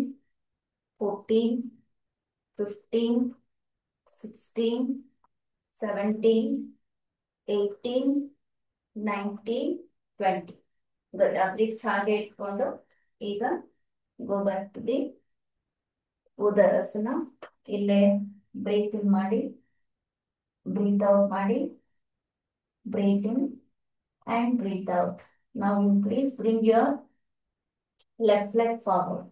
14 15 16 17 18 19 20. ಗುಡ್. ಆ ಬ್ರಿಕ್ಸ್ ಹಾಗೆ ಇಟ್ಕೊಂಡು ಈಗ go back to the udarasana. ಇಲ್ಲೇ ಬ್ರೀತ್ ಇನ್ ಮಾಡಿ, ಬ್ರೀತ್ ಔಟ್ ಮಾಡಿ. Breathe in and breathe out. Now you please bring your left leg forward.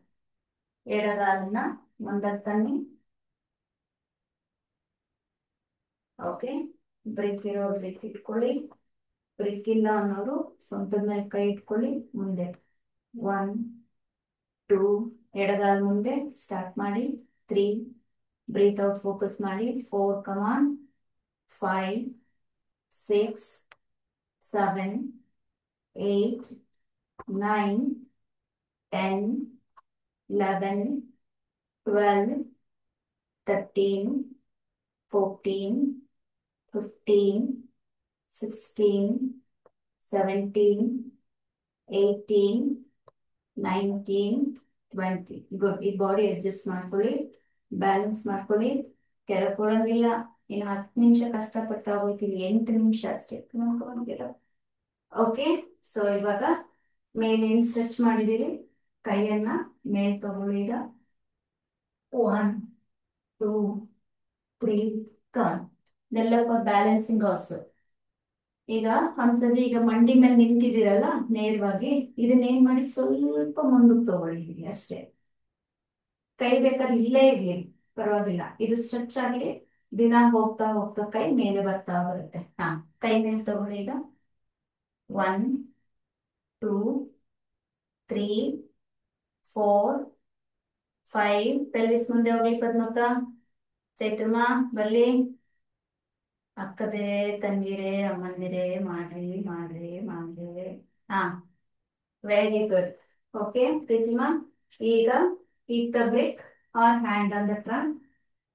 ಎಡಗಾಲನ್ನ ಮುಂದಕ್ಕೆ ತನ್ನಿ. ಓಕೆ, ಬ್ರೇಕ್ ಇರೋ ಬ್ರೇಕ್ ಇಟ್ಕೊಳ್ಳಿ. ಬ್ರೇಕ್ ಇಲ್ಲ ಅನ್ನೋರು ಸೊಂಟದ ಮೇಲೆ ಕೈ ಇಟ್ಕೊಳ್ಳಿ. ಮುಂದೆ 1 2. ಎಡಗಾಲ ಮುಂದೆ ಸ್ಟಾರ್ಟ್ ಮಾಡಿ. 3. ಬ್ರೀತ್ ಔಟ್ ಫೋಕಸ್ ಮಾಡಿ. 4 ಕಮಾನ್. 5 6 7 8 9 10 11 12 13 14 15 16 17 18 19 20. ಗುಡ್. ಈ ಬಾಡಿ ಅಡ್ಜಸ್ಟ್ ಮಾಡ್ಕೊಳ್ಳಿ, ಬ್ಯಾಲೆನ್ಸ್ ಮಾಡ್ಕೊಳ್ಳಿ. ಕೆರಕೊಳ್ಳಂಗಿಲ್ಲ. ಇನ್ನು 10 ನಿಮಿಷ ಕಷ್ಟಪಟ್ಟು ಆಗೋಯ್ತು. 8 ನಿಮಿಷ ಅಷ್ಟೇ ನೋಡ್ಕೊಂಡಿರೋ. ಓಕೆ, ಸೊ ಇವಾಗ ಮೇಲೆ ಏನ್ ಸ್ಟ್ರೆಚ್ ಮಾಡಿದಿರಿ, ಕೈಯನ್ನ ಮೇಲ್ ತಗೊಳ್ಳಿ. ಈಗ 1 2 3. ಕಮ್. ಇದೆಲ್ಲ ಫಾರ್ ಬ್ಯಾಲೆನ್ಸಿಂಗ್ ಆಲ್ಸೋ. ಈಗ ಒಂದ್ಸತಿ ಈಗ ಮಂಡಿ ಮೇಲೆ ನಿಂತಿದ್ದೀರಲ್ಲ ನೇರವಾಗಿ, ಇದನ್ನೇನ್ ಮಾಡಿ ಸ್ವಲ್ಪ ಮುಂದಕ್ಕೆ ತಗೊಳ್ಳಿದೀನಿ ಅಷ್ಟೇ. ಕೈ ಬೇಕಾದ್ರೆ ಇಲ್ಲೇ ಇರ್ಲಿ, ಪರವಾಗಿಲ್ಲ. ಇದು ಸ್ಟ್ರೆಚ್ ಆಗ್ಲಿ. ದಿನ ಹೋಗ್ತಾ ಹೋಗ್ತಾ ಕೈ ಮೇಲೆ ಬರ್ತಾ ಬರುತ್ತೆ. ಕೈ ಮೇಲೆ ತಗೊಳ್ಳಿ. ಈಗ 1 2 3 4 5. ಪೆಲ್ವಿಸ್ ಮುಂದೆ ಹೋಗ್ಲಿ. ಪದ್ಮಕ್ಕ, ಚೈತ್ರಮ್ಮ ಬರ್ಲಿ. ಅಕ್ಕದಿರೇ ತಂಗಿರೇ ಅಮ್ಮಂದಿರೇ ಮಾಡ್ರಿ ಮಾಡ್ರಿ ಮಾಡ್ರಿ. ಹಾ, ವೆರಿ ಗುಡ್. ಓಕೆ ಪ್ರೀತಿಮಾ, ಈಗ keep the break. Our hand on the trunk.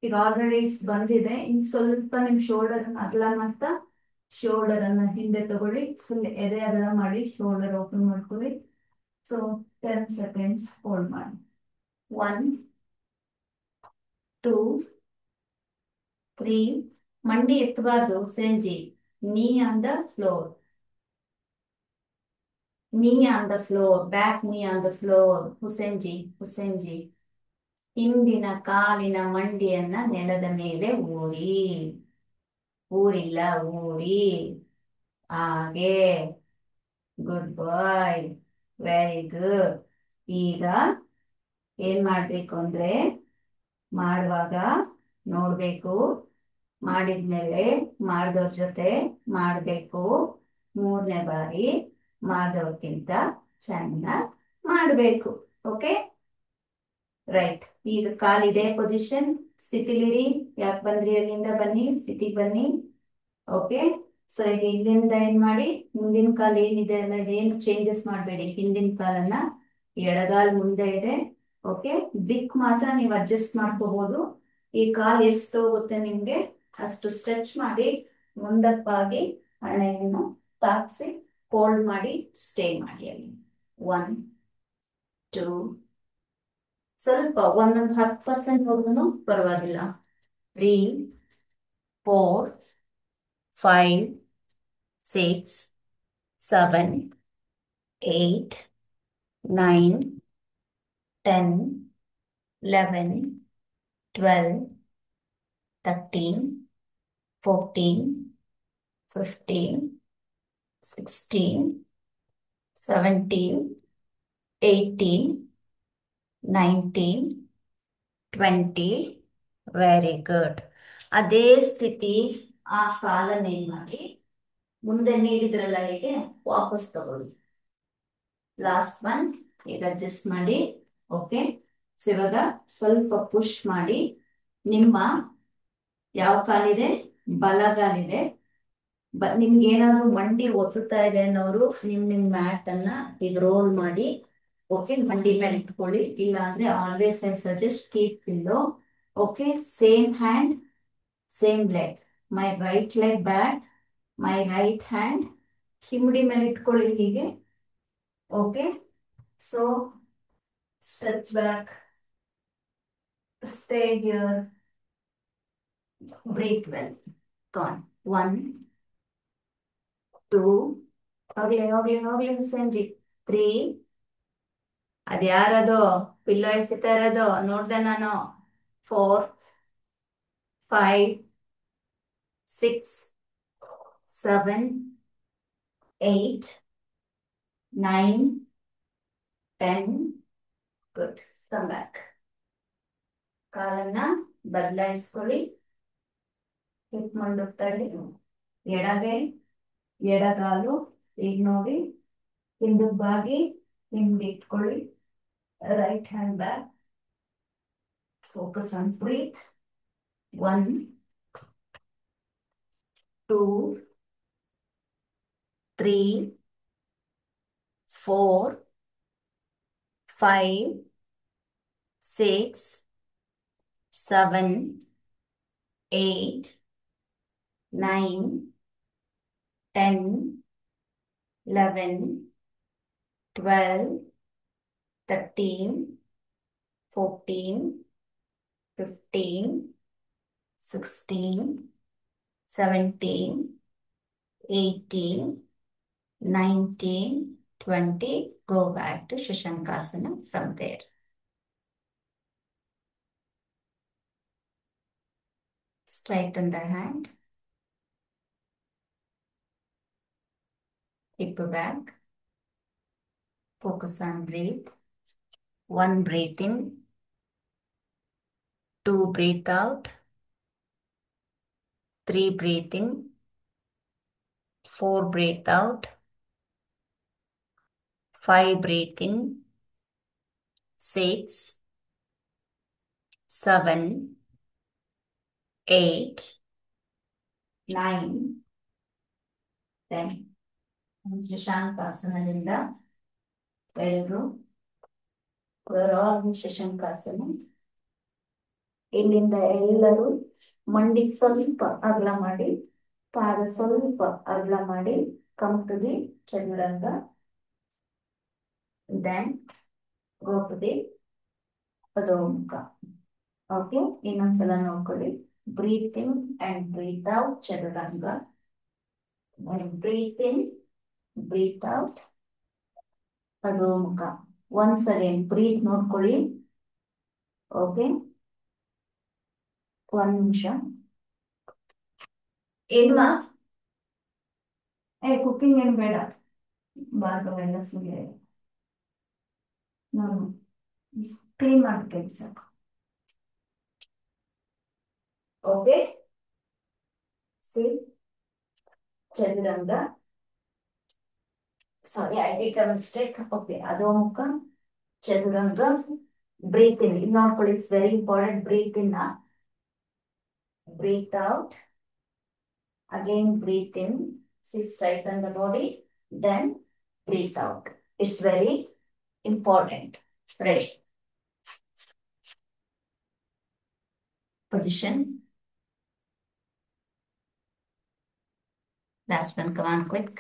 ಈಗ ಆಲ್ರೆಡಿ ಬಂದಿದೆ, ಇನ್ ಸ್ವಲ್ಪ ನಿಮ್ ಶೋಲ್ಡರ್ ಅನ್ನ ಅಗಲ ಮಾಡ್ತಾ ಶೋಲ್ಡರ್ ಅನ್ನ ಹಿಂದೆ ತಗೊಳ್ಳಿ, ಫುಲ್ ಎದೆ ಅಗಲ ಮಾಡಿ ಶೋಲ್ಡರ್ ಓಪನ್ ಮಾಡ್ಕೊಳ್ಳಿ. ಸೊ 10 ಸೆಕೆಂಡ್ಸ್ ಹೋಲ್ಡ್ ಮಾಡಿ. 1 2 3. ಮಂಡಿ ಎತ್ತಬಾರ್ದು ಸಂಜಿ. Knee on the floor, knee on the floor, back knee on the floor. ಹುಸೆಂಜಿ ಹುಸೆಂಜಿ. ಹಿಂದಿನ ಕಾಲಿನ ಮಂಡಿಯನ್ನ ನೆಲದ ಮೇಲೆ ಊರಿ, ಊರಿಲ್ಲ ಊರಿ. ಹಾಗೆ. Good boy, very good. ಈಗ ಏನ್ ಮಾಡ್ಬೇಕು ಅಂದ್ರೆ, ಮಾಡುವಾಗ ನೋಡ್ಬೇಕು, ಮಾಡಿದ್ಮೇಲೆ ಮಾಡ್ದವ್ರ ಜೊತೆ ಮಾಡ್ಬೇಕು. 3ನೇ ಬಾರಿ ಮಾಡ್ದವ್ರಕ್ಕಿಂತ ಚೆನ್ನಾಗಿ ಮಾಡ್ಬೇಕು. Okay, right. ಈಗ ಕಾಲಿದೆ ಪೊಸಿಷನ್ ಸ್ಥಿತಿಲಿರಿ. ಯಾಕೆ ಬಂದ್ರಿ ಅಲ್ಲಿಂದ, ಬನ್ನಿ ಸ್ಥಿತಿ ಬನ್ನಿ. ಓಕೆ, ಸೊ ಈಗ ಇಲ್ಲಿಂದ ಏನ್ ಮಾಡಿ, ಮುಂದಿನ ಕಾಲು ಏನಿದೆ ಅಲ್ಲ ಇದೇನು ಚೇಂಜಸ್ ಮಾಡಬೇಡಿ. ಹಿಂದಿನ ಕಾಲನ್ನ ಎಡಗಾಲ್ ಮುಂದೆ ಇದೆ. ಓಕೆ, ದಿಕ್ ಮಾತ್ರ ನೀವು ಅಡ್ಜಸ್ಟ್ ಮಾಡ್ಕೋಬಹುದು. ಈ ಕಾಲ್ ಎಷ್ಟು ಹೋಗುತ್ತೆ ನಿಮ್ಗೆ ಅಷ್ಟು ಸ್ಟ್ರೆಚ್ ಮಾಡಿ ಮುಂದಕ್ಕಾಗಿ ಹಣೆಯನ್ನು ತಾಕ್ಸಿ ಹೋಲ್ಡ್ ಮಾಡಿ ಸ್ಟೇ ಮಾಡಿ ಅಲ್ಲಿ. 1 2, ಸ್ವಲ್ಪ 10% ಹೋದ್ರೂ ಪರವಾಗಿಲ್ಲ. 3 4 5 6 7 8 9 10 11 12 13 14 15 16 17 18 19 20. Very good. ಅದೇ ಸ್ಥಿತಿ ಆ ಕಾಲನ್ನ ಏನ್ ಮಾಡಿ ಮುಂದೆ ನೀಡಿದ್ರಲ್ಲ ಹೀಗೆ ವಾಪಸ್ ತಗೊಳ್ಳಿ. Last one. ಈಗ ಅಡ್ಜಸ್ಟ್ ಮಾಡಿ. ಓಕೆ, ಸೊ ಇವಾಗ ಸ್ವಲ್ಪ ಪುಷ್ ಮಾಡಿ. ನಿಮ್ಮ ಯಾವ ಕಾಲಿದೆ, ಬಲಗಾಲಿದೆ. ನಿಮ್ಗೆ ಏನಾದ್ರು ಮಂಡಿ ಒತ್ತುತ್ತಾ ಇದೆ ಅನ್ನೋರು ನಿಮ್ ಮ್ಯಾಟ್ ಅನ್ನ ಈಗ ರೋಲ್ ಮಾಡಿ, ಓಕೆ, ಮಂಡಿ ಮೇಲೆ ಇಟ್ಕೊಳ್ಳಿ. ಇಲ್ಲ ಅಂದ್ರೆ always I suggest keep pillow. Okay, same hand same leg. My right leg back, my right hand ಹಿಂಬಡಿ ಮೇಲೆ ಇಟ್ಕೊಳ್ಳಿ ಹೀಗೆ. Okay, so stretch back, stay here, breathe well. ಕಾನ್ 1 2. ಹೋಗ್ಲಿ ಹೋಗ್ಲಿ ಹೋಗ್ಲಿ ಸಂಜಿ. 3. ಅದ್ಯಾರದು ಪಿಲ್ಲೋ ಎಸಿತಾ ಇರೋದು ನೋಡ್ದೆ ನಾನು. 4 5 6 7 8 9 10. ಗುಡ್. Come back. ಕಾಲನ್ನ ಬದಲಾಯಿಸ್ಕೊಳ್ಳಿ. ಹಿಪ್ ಮುಂದಕ್ಕೆ ತಳ್ಳಿ. ಎಡಗೈ ಎಡಗಾಲು ಈಗ ನೋಡಿ ಹಿಂದಕ್ಕೆ ಬಾಗಿ ಹಿಂದೆ ಇಟ್ಕೊಳ್ಳಿ. Right hand back. Focus on breathe. 1 2 3 4 5 6 7 8 9 10 11 12 13 14 15 16 17 18 19 20. Go back to Shashankasana from there. Straighten the hand. Hip back. Focus on breathe. 1 breath in. 2 breathe out. 3 breathe in. 4 breathe out. 5 breathe in. 6 7 8 9 10. ಶಶಾಂಕಾಸನದಿಂದ ಎಲ್ಲರೂ We're all in Shashankasana. ಇಲ್ಲಿಂದ ಎಲ್ಲರೂ ಮಂಡಿ ಸ್ವಲ್ಪ ಅಗಲ ಮಾಡಿ, ಪಾದ ಸ್ವಲ್ಪ ಅಗಲ ಮಾಡಿ, come to the chaturanga. Then go to the adho mukha. Okay, ಇನ್ನೊಂದ್ಸಲ ನೋಡ್ಕೊಳ್ಳಿ. Breathe in and breathe out chaturanga. Breathe in, breathe out adho mukha. Once again breathe ನೋಡ್ಕೊಳ್ಳಿ. ಓಕೆ, ಒಂದ್ ನಿಮಿಷ. ಏನ್ಮ ಕುಕಿಂಗ್ ಏನ್ ಬೇಡ, ಭಾರ್ಗವ ಎಲ್ಲ ಸುಳ್ಳೆ. ನಾನು ಕ್ಲೀನ್ ಮಾಡ್ಬೇಕು ಸಾಕು. Okay, see chaturanga. Sorry, I did a mistake. Okay, adho mukha chaturanga. Breathe in, ಇಲ್ಲಿ ನೋಡ್ಕೊಳ್ಳಿ, it's very important. Breathe in, breathe out, again breathe in, see, straighten the body, then breathe out. It's very important. Ready, position, last one, come on quick.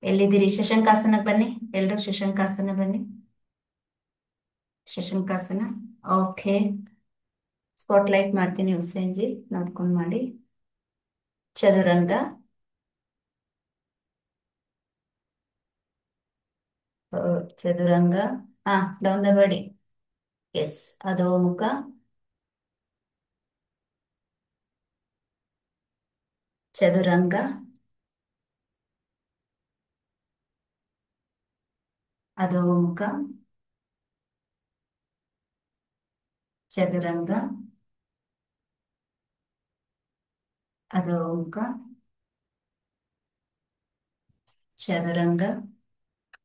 ಎಲ್ಲಿದ್ದೀರಿ? ಶಶಂಕಾಸನಕ್ಕೆ ಬನ್ನಿ, ಎಲ್ಲರೂ ಶಶಂಕಾಸನ ಬನ್ನಿ. ಶಶಂಕಾಸನ. Okay, spotlight ಮಾಡ್ತೀನಿ, ಹುಸೇನ್ಜಿ ನೋಡ್ಕೊಂಡು ಮಾಡಿ. Chaturanga, chaturanga. Down the body. Yes, adho mukha, chaturanga, adho mukha, chaturanga, adho mukha, chaturanga.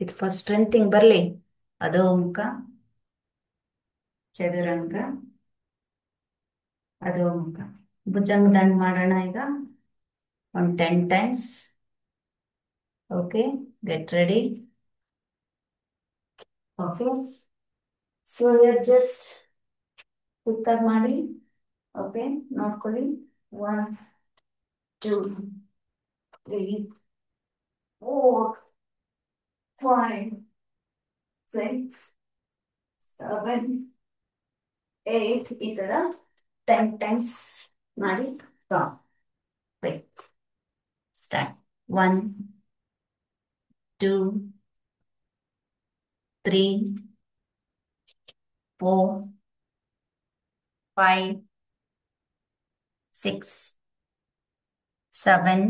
ಇದು first strengthening ಬರಲಿ. ಅಧೋಮುಖ, ಚದುರಂಗ, ಅಧೋಮುಖ. ಭುಜಂಗ ದಂಡ್ ಮಾಡೋಣ ಈಗ, ಒಂದು 10 times. Okay, get ready. Okay, so just ಕ್ವಿಕ್ಕಾಗಿ ಮಾಡಿ. ಓಕೆ, ನೋಡ್ಕೊಳ್ಳಿ. 1 2 3 4 5 6 7 8 ಈ ತರ 10 ಟೈಮ್ಸ್ ಮಾಡಿ. ಸ್ಟಾರ್ಟ್. 1 2 3 4 5 6 7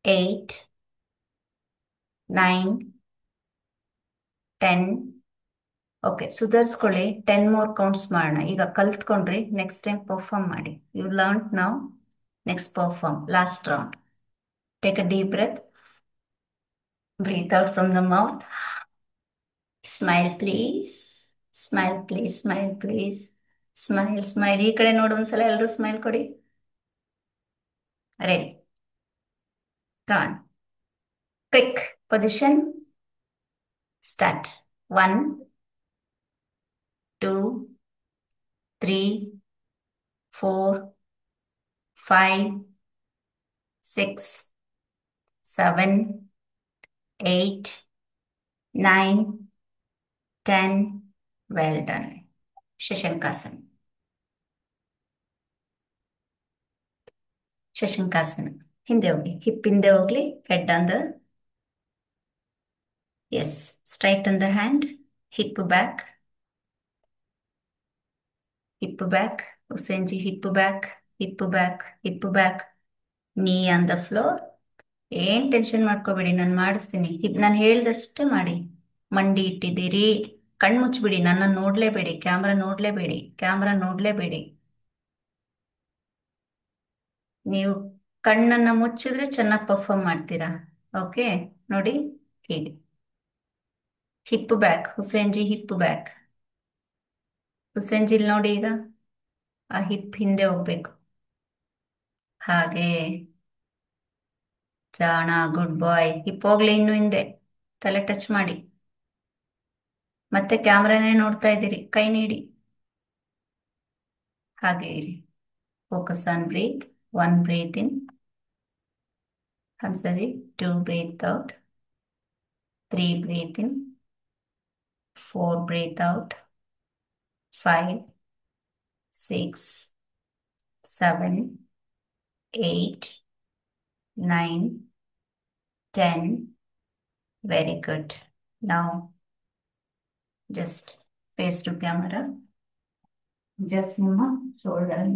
8 9 10. ಓಕೆ, ಸುಧಾರಿಸ್ಕೊಳ್ಳಿ. 10 ಮೋರ್ ಕೌಂಟ್ಸ್ ಮಾಡೋಣ. ಈಗ ಕಲ್ತ್ಕೊಂಡ್ರಿ, ನೆಕ್ಸ್ಟ್ ಟೈಮ್ ಪರ್ಫಾರ್ಮ್ ಮಾಡಿ. You learn now, next perform. Last round. Take a deep breath, breathe out from the mouth. Smile please, smile please, smile please, smile smile. ಈ ಕಡೆ ನೋಡಿ ಒಂದ್ಸಲ, ಎಲ್ಲರೂ ಸ್ಮೈಲ್ ಕೊಡಿ. ರೆಡಿ, ಕಾನ್ quick position start. 1 2 3 4 5 6 7 8 9 10. Well done. Shashankasana. Shashankasana. ಹಿಂದೆ ಹೋಗಿ, hip ಹಿಂದೆ ಹೋಗ್ಲಿ. Head on the, yes, straighten the hand, hip back, hip back. Hussainji, hip back, hip back, hip back. Knee on the floor. ಏನ್ ಟೆನ್ಷನ್ ಮಾಡ್ಕೋಬೇಡಿ, ನಾನು ಮಾಡಿಸ್ತೀನಿ. ನಾನು ಹೇಳ್ದಷ್ಟೇ ಮಾಡಿ. ಮಂಡಿ ಇಟ್ಟಿದ್ದೀರಿ, ಕಣ್ಣು ಮುಚ್ಚಿಬಿಡಿ. ನನ್ನ ನೋಡ್ಲೇಬೇಡಿ, ಕ್ಯಾಮ್ರಾ ನೋಡ್ಲೇಬೇಡಿ, ಕ್ಯಾಮ್ರಾ ನೋಡ್ಲೇಬೇಡಿ. ನೀವು ಕಣ್ಣನ್ನ ಮುಚ್ಚಿದ್ರೆ ಚೆನ್ನಾಗಿ ಪರ್ಫಾರ್ಮ್ ಮಾಡ್ತೀರಾ. ಓಕೆ, ನೋಡಿ ಹೀಗೆ. Hip back, Hussainji, hip back. ಹುಸೇನ್ಜಿಲ್ ನೋಡಿ, ಈಗ ಆ ಹಿಪ್ ಹಿಂದೆ ಹೋಗ್ಬೇಕು. ಹಾಗೆ, ಜಾಣ, ಗುಡ್ ಬಾಯ್. ಹಿಪ್ ಹೋಗ್ಲಿ ಇನ್ನು ಹಿಂದೆ. ತಲೆ ಟಚ್ ಮಾಡಿ. ಮತ್ತೆ ಕ್ಯಾಮ್ರಾನೇ ನೋಡ್ತಾ ಇದ್ದೀರಿ, ಕೈ ನೀಡಿ, ಹಾಗೆ ಇರಿ. Focus on breathe. One breathe in, Hamsaji. Two breathe out. Three breathe in. Four breathe out. Five, six, seven, eight, nine, 10. Very good. Now just face to camera. Just ನಿಮ್ಮ ಶೋಲ್ಡರ್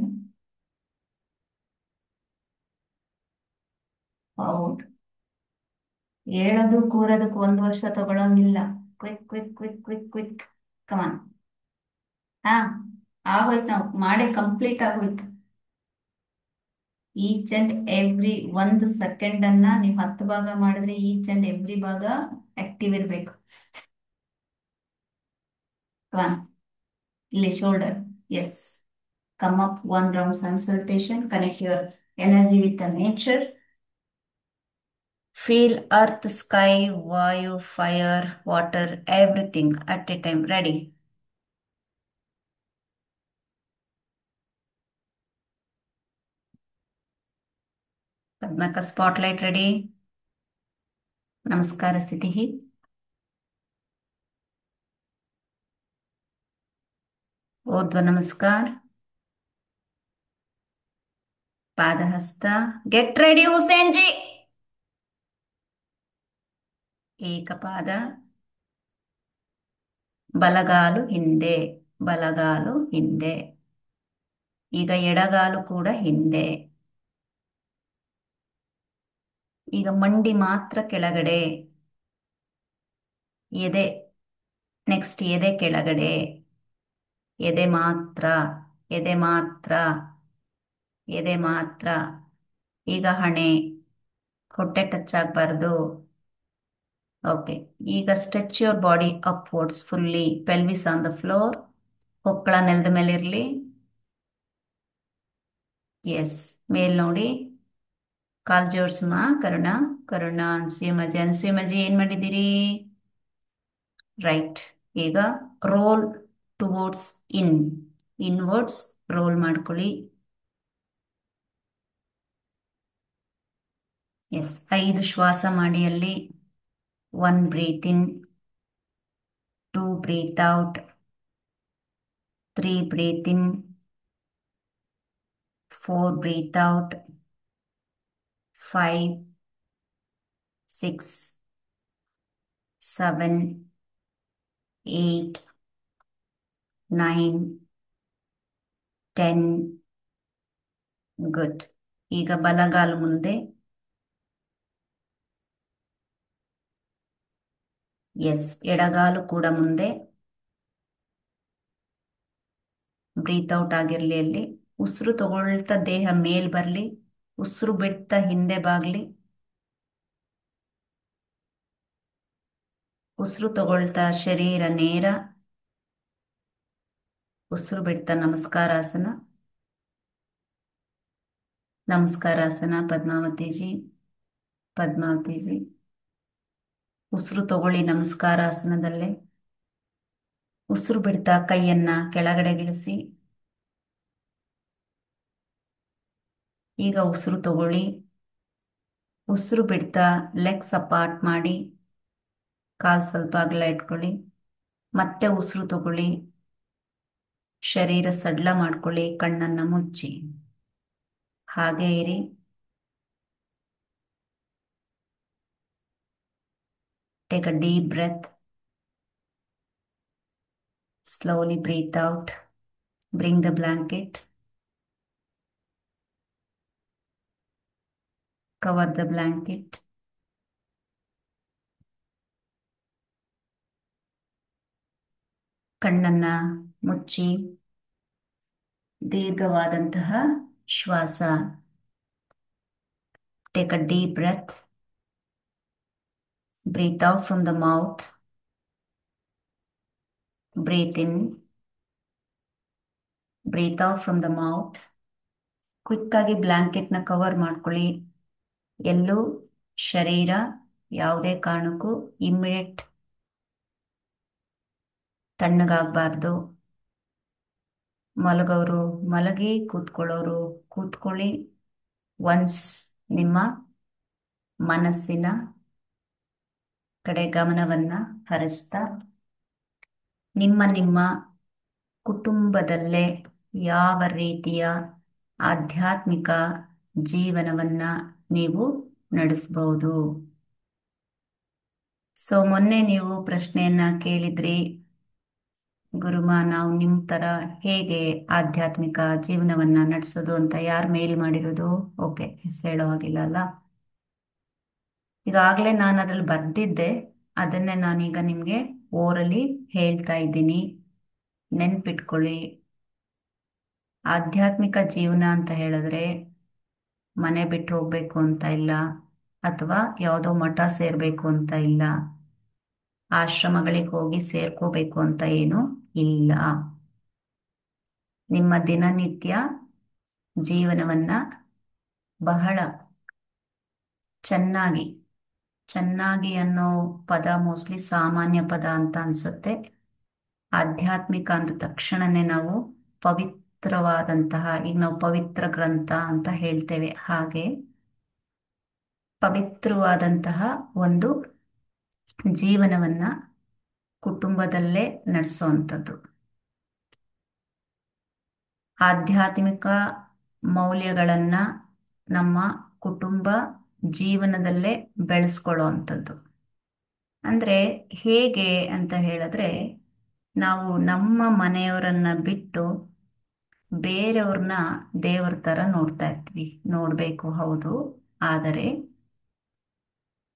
ಔಟ್. ಹೇಳೋದು ಕೂರೋದಕ್ಕೆ 1 ವರ್ಷ ತಗೊಳಂಗಿಲ್ಲ. Quick quick quick quick quick. Come on. ಹಾ, ಆಗೋಯ್ತು, ನಾವು ಮಾಡಿ complete ಆಗೋಯ್ತು. ಈಚ್ ಅಂಡ್ ಎವ್ರಿ 1 ಸೆಕೆಂಡ್ ಅನ್ನ ನೀವು 10 ಭಾಗ ಮಾಡಿದ್ರೆ ಈಚ್ ಅಂಡ್ ಎವ್ರಿ ಭಾಗ ಆಕ್ಟಿವ್ ಇರಬೇಕು. ಕಮಾನ್. ಇಲ್ಲಿ shoulder. S. Come up 1 round consultation. Connect your energy with the nature. Feel earth, sky, vayu, fire, water, everything at a time. Ready? Padmaka spotlight ready. Namaskara Sthiti. Urdhva Namaskar. Padahasta. Get ready, Hussein ji. ಏಕಪಾದ. ಬಲಗಾಲು ಹಿಂದೆ, ಬಲಗಾಲು ಹಿಂದೆ. ಈಗ ಎಡಗಾಲು ಕೂಡ ಹಿಂದೆ. ಈಗ ಮಂಡಿ ಮಾತ್ರ ಕೆಳಗಡೆ. ಎದೆ. ನೆಕ್ಸ್ಟ್ ಎದೆ ಕೆಳಗಡೆ. ಎದೆ ಮಾತ್ರ, ಎದೆ ಮಾತ್ರ, ಎದೆ ಮಾತ್ರ. ಈಗ ಹಣೆ, ಹೊಟ್ಟೆ ಟಚ್ ಆಗಬಾರ್ದು. ಓಕೆ. ಈಗ stretch your body upwards fully. Pelvis on the floor. ಹೊಕ್ಕಳ ನೆಲದ ಮೇಲೆ ಇರಲಿ. ಎಸ್. ಮೇಲ್ ನೋಡಿ. ಕಾಲ್ ಜೋಡ್ಸಮ್ಮ. ಕರುಣ, ಕರುಣ. ಅನ್ಸೂಯಮಜಿ, ಅನ್ಸೂಯಮಜಿ ಏನ್ ಮಾಡಿದ್ದೀರಿ? ರೈಟ್. ಈಗ ರೋಲ್ ಟುವರ್ಡ್ಸ್ ಇನ್. ಇನ್ವರ್ಡ್ಸ್ ರೋಲ್ ಮಾಡ್ಕೊಳ್ಳಿ. ಎಸ್. 5 ಶ್ವಾಸ ಮಾಡಿ ಅಲ್ಲಿ. 1 breathe in. 2 breathe out. 3 breathe in. 4 breathe out. 5, 6, 7, 8, 9, 10. Good. ಈಗ ಬಲಗಾಲು ಮುಂದೆ. ಎಸ್. ಎಡಗಾಲು ಕೂಡ ಮುಂದೆ. ಬ್ರೀತ್ ಔಟ್ ಆಗಿರ್ಲಿ ಅಲ್ಲಿ. ಉಸಿರು ತಗೊಳ್ತಾ ದೇಹ ಮೇಲ್ ಬರ್ಲಿ. ಉಸಿರು ಬಿಡ್ತಾ ಹಿಂದೆ ಬಾಗ್ಲಿ. ಉಸಿರು ತಗೊಳ್ತಾ ಶರೀರ ನೇರ. ಉಸಿರು ಬಿಡ್ತಾ ನಮಸ್ಕಾರಾಸನ. ನಮಸ್ಕಾರಾಸನ ಪದ್ಮಾವತಿಜಿ, ಪದ್ಮಾವತಿಜಿ. ಉಸಿರು ತಗೊಳ್ಳಿ ನಮಸ್ಕಾರಾಸನದಲ್ಲೇ. ಉಸಿರು ಬಿಡ್ತಾ ಕೈಯನ್ನ ಕೆಳಗಡೆಗಿಳಿಸಿ. ಈಗ ಉಸಿರು ತಗೊಳ್ಳಿ. ಉಸಿರು ಬಿಡ್ತಾ ಲೆಗ್ಸ್ ಅಪಾರ್ಟ್ ಮಾಡಿ. ಕಾಲ್ ಸ್ವಲ್ಪ ಅಗಲ ಇಟ್ಕೊಳ್ಳಿ. ಮತ್ತೆ ಉಸಿರು ತಗೊಳ್ಳಿ. ಶರೀರ ಸಡ್ಲ ಮಾಡ್ಕೊಳ್ಳಿ. ಕಣ್ಣನ್ನ ಮುಚ್ಚಿ ಹಾಗೆ ಇರಿ. Take a deep breath. Slowly breathe out. Bring the blanket. Cover the blanket. ಕಣ್ಣನ್ನ ಮುಚ್ಚಿ ದೀರ್ಘವಾದಂತಹ ಶ್ವಾಸ. Take a deep breath. Breathe out from the mouth. Breathe in. Breathe out from the mouth. Quick ಆಗಿ ಬ್ಲಾಂಕೆಟ್ನ ಕವರ್ ಮಾಡ್ಕೊಳ್ಳಿ. ಎಲ್ಲೂ ಶರೀರ ಯಾವುದೇ ಕಾರಣಕ್ಕೂ immediate ತಣ್ಣಗಾಗಬಾರ್ದು. ಮಲಗೋರು ಮಲಗಿ, ಕೂತ್ಕೊಳ್ಳೋರು ಕೂತ್ಕೊಳ್ಳಿ. ಒನ್ಸ್ ನಿಮ್ಮ ಮನಸ್ಸಿನ ಕಡೆ ಗಮನವನ್ನ ಹರಿಸ್ತಾ, ನಿಮ್ಮ ನಿಮ್ಮ ಕುಟುಂಬದಲ್ಲೇ ಯಾವ ರೀತಿಯ ಆಧ್ಯಾತ್ಮಿಕ ಜೀವನವನ್ನ ನೀವು ನಡೆಸಬಹುದು. ಸೊ ಮೊನ್ನೆ ನೀವು ಪ್ರಶ್ನೆಯನ್ನ ಕೇಳಿದ್ರಿ, ಗುರುಮಾ ನಾವು ನಿಮ್ಮ ತರ ಹೇಗೆ ಆಧ್ಯಾತ್ಮಿಕ ಜೀವನವನ್ನ ನಡೆಸೋದು ಅಂತ. ಯಾರು ಮೇಲ್ ಮಾಡಿರೋದು? ಓಕೆ, ಹೆಸರು ಹೇಳೋ ಹಾಗಿಲ್ಲ ಅಲ್ಲ. ಈಗಾಗಲೇ ನಾನು ಅದ್ರಲ್ಲಿ ಬರ್ದಿದ್ದೆ, ಅದನ್ನೇ ನಾನೀಗ ನಿಮಗೆ ಓರಲಿ ಹೇಳ್ತಾ ಇದ್ದೀನಿ. ನೆನ್ಪಿಟ್ಕೊಳ್ಳಿ, ಆಧ್ಯಾತ್ಮಿಕ ಜೀವನ ಅಂತ ಹೇಳಿದ್ರೆ ಮನೆ ಬಿಟ್ಟು ಹೋಗ್ಬೇಕು ಅಂತ ಇಲ್ಲ, ಅಥವಾ ಯಾವುದೋ ಮಠ ಸೇರ್ಬೇಕು ಅಂತ ಇಲ್ಲ, ಆಶ್ರಮಗಳಿಗೆ ಹೋಗಿ ಸೇರ್ಕೋಬೇಕು ಅಂತ ಏನು ಇಲ್ಲ. ನಿಮ್ಮ ದಿನನಿತ್ಯ ಜೀವನವನ್ನ ಬಹಳ ಚೆನ್ನಾಗಿ, ಚೆನ್ನಾಗಿ ಅನ್ನೋ ಪದ ಮೋಸ್ಟ್ಲಿ ಸಾಮಾನ್ಯ ಪದ ಅಂತ ಅನ್ಸುತ್ತೆ. ಆಧ್ಯಾತ್ಮಿಕ ಅಂದ ತಕ್ಷಣನೇ ನಾವು ಪವಿತ್ರವಾದಂತಹ, ಈಗ ನಾವು ಪವಿತ್ರ ಗ್ರಂಥ ಅಂತ ಹೇಳ್ತೇವೆ, ಹಾಗೆ ಪವಿತ್ರವಾದಂತಹ ಒಂದು ಜೀವನವನ್ನ ಕುಟುಂಬದಲ್ಲೇ ನಡೆಸೋವಂಥದ್ದು. ಆಧ್ಯಾತ್ಮಿಕ ಮೌಲ್ಯಗಳನ್ನ ನಮ್ಮ ಕುಟುಂಬ ಜೀವನದಲ್ಲೇ ಬೆಳೆಸ್ಕೊಳ್ಳೋ ಅಂಥದ್ದು. ಅಂದ್ರೆ ಹೇಗೆ ಅಂತ ಹೇಳಿದ್ರೆ, ನಾವು ನಮ್ಮ ಮನೆಯವರನ್ನ ಬಿಟ್ಟು ಬೇರೆಯವ್ರನ್ನ ದೇವ್ರ ತರ ನೋಡ್ತಾ ಇರ್ತೀವಿ. ನೋಡ್ಬೇಕು, ಹೌದು. ಆದರೆ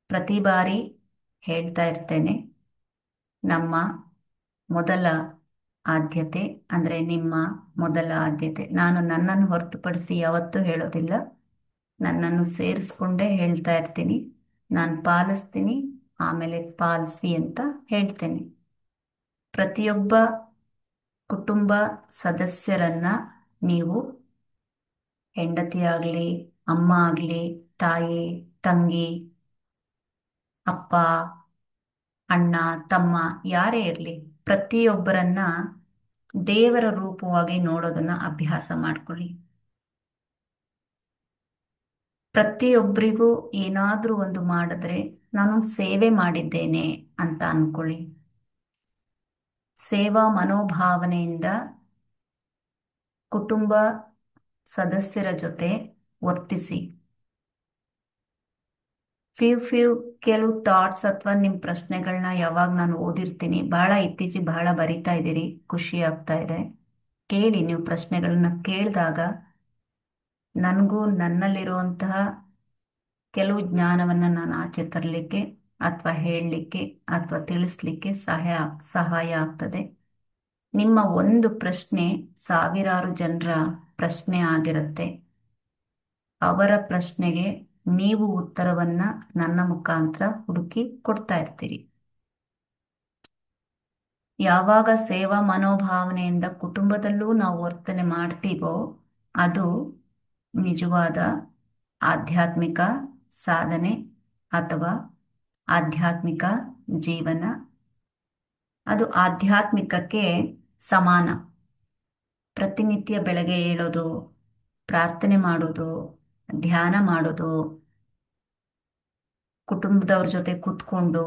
ಪ್ರತಿ ಬಾರಿ ಹೇಳ್ತಾ ಇರ್ತೇನೆ, ನಮ್ಮ ಮೊದಲ ಆದ್ಯತೆ ಅಂದ್ರೆ ನಿಮ್ಮ ಮೊದಲ ಆದ್ಯತೆ. ನಾನು ನನ್ನನ್ನು ಹೊರತುಪಡಿಸಿ ಯಾವತ್ತೂ ಹೇಳೋದಿಲ್ಲ, ನನ್ನನ್ನು ಸೇರಿಸ್ಕೊಂಡೇ ಹೇಳ್ತಾ ಇರ್ತೀನಿ. ನಾನು ಪಾಲಿಸ್ತೀನಿ, ಆಮೇಲೆ ಪಾಲಿಸಿ ಅಂತ ಹೇಳ್ತೇನೆ. ಪ್ರತಿಯೊಬ್ಬ ಕುಟುಂಬ ಸದಸ್ಯರನ್ನ ನೀವು ಹೆಂಡತಿ ಆಗ್ಲಿ, ಅಮ್ಮ ಆಗ್ಲಿ, ತಾಯಿ, ತಂಗಿ, ಅಪ್ಪ, ಅಣ್ಣ, ತಮ್ಮ, ಯಾರೇ ಇರಲಿ, ಪ್ರತಿಯೊಬ್ಬರನ್ನ ದೇವರ ರೂಪವಾಗಿ ನೋಡೋದನ್ನ ಅಭ್ಯಾಸ ಮಾಡ್ಕೊಳ್ಳಿ. ಪ್ರತಿಯೊಬ್ಬರಿಗೂ ಏನಾದ್ರೂ ಒಂದು ಮಾಡಿದ್ರೆ ನಾನು ಸೇವೆ ಮಾಡಿದ್ದೇನೆ ಅಂತ ಅನ್ಕೊಳ್ಳಿ. ಸೇವಾ ಮನೋಭಾವನೆಯಿಂದ ಕುಟುಂಬ ಸದಸ್ಯರ ಜೊತೆ ವರ್ತಿಸಿ. ಕೆಲವು ಥಾಟ್ಸ್ ಅಥವಾ ನಿಮ್ಮ ಪ್ರಶ್ನೆಗಳನ್ನ ಯಾವಾಗ ನಾನು ಓದಿರ್ತೀನಿ, ಬಹಳ ಇತ್ತೀಚೆಗೆ ಬಹಳ ಬರಿತಾ ಇದ್ದೀರಿ, ಖುಷಿ ಆಗ್ತಾ ಇದೆ. ಕೇಳಿ, ನೀವು ಪ್ರಶ್ನೆಗಳನ್ನ ಕೇಳಿದಾಗ ನನಗೂ ನನ್ನಲ್ಲಿರುವಂತಹ ಕೆಲವು ಜ್ಞಾನವನ್ನ ನಾನು ಆಚೆ ತರಲಿಕ್ಕೆ ಅಥವಾ ಹೇಳಲಿಕ್ಕೆ ಅಥವಾ ತಿಳಿಸ್ಲಿಕ್ಕೆ ಸಹಾಯ ಆಗ್ತದೆ. ನಿಮ್ಮ ಒಂದು ಪ್ರಶ್ನೆ ಸಾವಿರಾರು ಜನರ ಪ್ರಶ್ನೆ ಆಗಿರುತ್ತೆ. ಅವರ ಪ್ರಶ್ನೆಗೆ ನೀವು ಉತ್ತರವನ್ನ ನನ್ನ ಮುಖಾಂತರ ಹುಡುಕಿ ಕೊಡ್ತಾ ಇರ್ತೀರಿ. ಯಾವಾಗ ಸೇವಾ ಮನೋಭಾವನೆಯಿಂದ ಕುಟುಂಬದಲ್ಲೂ ನಾವು ವರ್ತನೆ ಮಾಡ್ತೀವೋ, ಅದು ನಿಜವಾದ ಆಧ್ಯಾತ್ಮಿಕ ಸಾಧನೆ ಅಥವಾ ಆಧ್ಯಾತ್ಮಿಕ ಜೀವನ. ಅದು ಆಧ್ಯಾತ್ಮಿಕಕ್ಕೆ ಸಮಾನ. ಪ್ರತಿನಿತ್ಯ ಬೆಳಗ್ಗೆ ಏಳೋದು, ಪ್ರಾರ್ಥನೆ ಮಾಡೋದು, ಧ್ಯಾನ ಮಾಡೋದು, ಕುಟುಂಬದವ್ರ ಜೊತೆ ಕೂತ್ಕೊಂಡು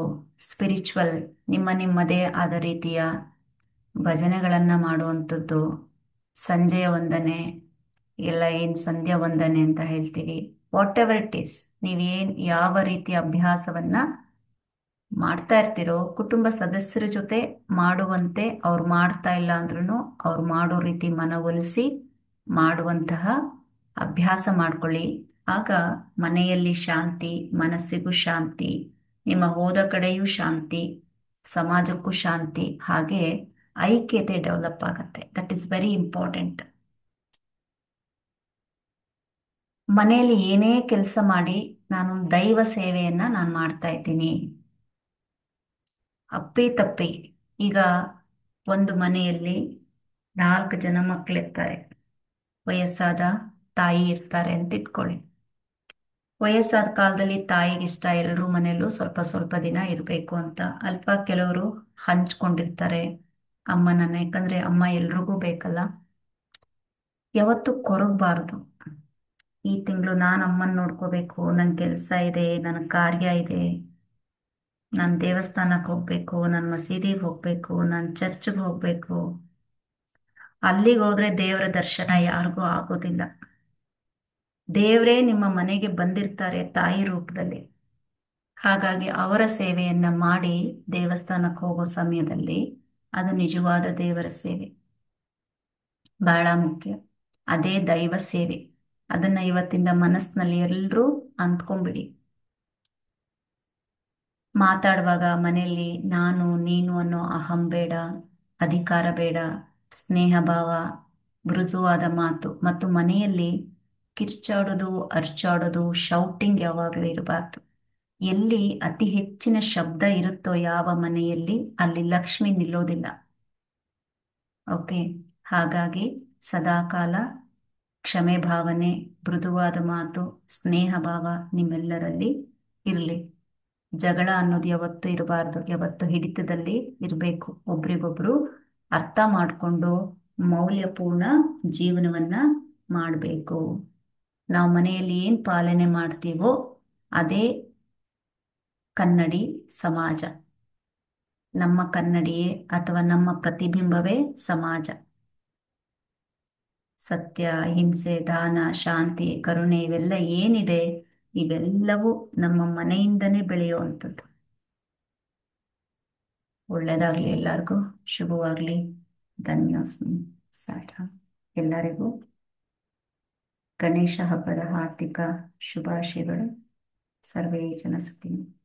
ಸ್ಪಿರಿಚುವಲ್ ನಿಮ್ಮದೇ ಆದ ರೀತಿಯ ಭಜನೆಗಳನ್ನ ಮಾಡುವಂಥದ್ದು, ಸಂಜೆಯ ವಂದನೆ ಎಲ್ಲ, ಏನು ಸಂಧ್ಯಾ ವಂದನೆ ಅಂತ ಹೇಳ್ತೀವಿ, ವಾಟ್ ಎವರ್ ಇಟ್ ಈಸ್, ನೀವೇನು ಯಾವ ರೀತಿಯ ಅಭ್ಯಾಸವನ್ನ ಮಾಡ್ತಾ ಇರ್ತೀರೋ ಕುಟುಂಬ ಸದಸ್ಯರ ಜೊತೆ ಮಾಡುವಂತೆ, ಅವ್ರು ಮಾಡ್ತಾ ಇಲ್ಲ ಅಂದ್ರೂ ಅವ್ರು ಮಾಡೋ ರೀತಿ ಮನವೊಲಿಸಿ ಮಾಡುವಂತಹ ಅಭ್ಯಾಸ ಮಾಡ್ಕೊಳ್ಳಿ. ಆಗ ಮನೆಯಲ್ಲಿ ಶಾಂತಿ, ಮನಸ್ಸಿಗೂ ಶಾಂತಿ, ನಿಮ್ಮ ಹೋದ ಕಡೆಯೂ ಶಾಂತಿ, ಸಮಾಜಕ್ಕೂ ಶಾಂತಿ, ಹಾಗೆ ಐಕ್ಯತೆ ಡೆವಲಪ್ ಆಗತ್ತೆ. That is very important. ಮನೆಯಲ್ಲಿ ಏನೇ ಕೆಲಸ ಮಾಡಿ ನಾನು ದೈವ ಸೇವೆಯನ್ನ ನಾನು ಮಾಡ್ತಾ ಇದ್ದೀನಿ, ಅಪ್ಪಿ ತಪ್ಪಿ. ಈಗ ಒಂದು ಮನೆಯಲ್ಲಿ 4 ಜನ ಮಕ್ಕಳಿರ್ತಾರೆ, ವಯಸ್ಸಾದ ತಾಯಿ ಇರ್ತಾರೆ ಅಂತ ಇಟ್ಕೊಳ್ಳಿ. ವಯಸ್ಸಾದ ಕಾಲದಲ್ಲಿ ತಾಯಿಗೆ ಇಷ್ಟ ಎಲ್ಲರೂ ಮನೆಯಲ್ಲೂ ಸ್ವಲ್ಪ ಸ್ವಲ್ಪ ದಿನ ಇರಬೇಕು ಅಂತ, ಅಲ್ಪ ಕೆಲವರು ಹಂಚ್ಕೊಂಡಿರ್ತಾರೆ. ಅಮ್ಮನನ್ನ. ಯಾಕಂದ್ರೆ ಅಮ್ಮ ಎಲ್ರಿಗೂ ಬೇಕಲ್ಲ. ಯಾವತ್ತೂ ಕೊರಗಬಾರ್ದು. ಈ ತಿಂಗಳು ನಾನು ಅಮ್ಮನ ನೋಡ್ಕೋಬೇಕು, ನನ್ನ ಕೆಲಸ ಇದೆ, ನನ್ನ ಕಾರ್ಯ ಇದೆ, ನಾನು ದೇವಸ್ಥಾನಕ್ಕೆ ಹೋಗ್ಬೇಕು, ನಾನು ಮಸೀದಿಗೆ ಹೋಗ್ಬೇಕು, ನಾನು ಚರ್ಚ್ಗೆ ಹೋಗ್ಬೇಕು. ಅಲ್ಲಿಗೆ ಹೋದ್ರೆ ದೇವರ ದರ್ಶನ ಯಾರಿಗೂ ಆಗೋದಿಲ್ಲ. ದೇವರೇ ನಿಮ್ಮ ಮನೆಗೆ ಬಂದಿರ್ತಾರೆ ತಾಯಿ ರೂಪದಲ್ಲಿ. ಹಾಗಾಗಿ ಅವರ ಸೇವೆಯನ್ನ ಮಾಡಿ ದೇವಸ್ಥಾನಕ್ಕೆ ಹೋಗೋ ಸಮಯದಲ್ಲಿ ಅದು ನಿಜವಾದ ದೇವರ ಸೇವೆ, ಬಹಳ ಮುಖ್ಯ. ಅದೇ ದೈವ ಸೇವೆ. ಅದನ್ನ ಇವತ್ತಿಂದ ಮನಸ್ಸಿನಲ್ಲಿ ಎಲ್ಲರೂ ಅಂದ್ಕೊಂಬಿಡಿ. ಮಾತಾಡುವಾಗ ಮನೆಯಲ್ಲಿ ನಾನು ನೀನು ಅನ್ನೋ ಅಹಂ ಬೇಡ, ಅಧಿಕಾರ ಬೇಡ, ಸ್ನೇಹ ಭಾವ, ಮೃದುವಾದ ಮಾತು. ಮತ್ತು ಮನೆಯಲ್ಲಿ ಕಿರ್ಚಾಡೋದು, ಅರ್ಚಾಡೋದು, ಶೌಟಿಂಗ್ ಯಾವಾಗಲೂ ಇರಬಾರ್ದು. ಎಲ್ಲಿ ಅತಿ ಹೆಚ್ಚಿನ ಶಬ್ದ ಇರುತ್ತೋ ಯಾವ ಮನೆಯಲ್ಲಿ ಅಲ್ಲಿ ಲಕ್ಷ್ಮಿ ನಿಲ್ಲೋದಿಲ್ಲ. ಓಕೆ. ಹಾಗಾಗಿ ಸದಾಕಾಲ ಕ್ಷಮೆ ಭಾವನೆ, ಮೃದುವಾದ ಮಾತು, ಸ್ನೇಹ ಭಾವ ನಿಮ್ಮೆಲ್ಲರಲ್ಲಿ ಇರಲಿ. ಜಗಳ ಅನ್ನೋದು ಯಾವತ್ತೂ ಇರಬಾರ್ದು. ಯಾವತ್ತು ಹಿಡಿತದಲ್ಲಿ ಇರಬೇಕು. ಒಬ್ರಿಗೊಬ್ರು ಅರ್ಥ ಮಾಡಿಕೊಂಡು ಮೌಲ್ಯಪೂರ್ಣ ಜೀವನವನ್ನ ಮಾಡಬೇಕು. ನಾವು ಮನೆಯಲ್ಲಿ ಏನು ಪಾಲನೆ ಮಾಡ್ತೀವೋ ಅದೇ ಕನ್ನಡಿ ಸಮಾಜ. ನಮ್ಮ ಕನ್ನಡಿಯೇ ಅಥವಾ ನಮ್ಮ ಪ್ರತಿಬಿಂಬವೇ ಸಮಾಜ. ಸತ್ಯ, ಅಹಿಂಸೆ, ದಾನ, ಶಾಂತಿ, ಕರುಣೆ ಇವೆಲ್ಲ ಏನಿದೆ ಇವೆಲ್ಲವೂ ನಮ್ಮ ಮನೆಯಿಂದನೇ ಬೆಳೆಯುವಂಥದ್ದು. ಒಳ್ಳೆಯದಾಗಲಿ, ಎಲ್ಲರಿಗೂ ಶುಭವಾಗಲಿ. ಧನ್ಯೋಸ್ಮಿ. ಸಾಟ. ಎಲ್ಲರಿಗೂ ಗಣೇಶ ಹಬ್ಬದ ಹಾರ್ದಿಕ ಶುಭಾಶಯಗಳು. ಸರ್ವೇ ಜನ ಸುಖಿನೋ.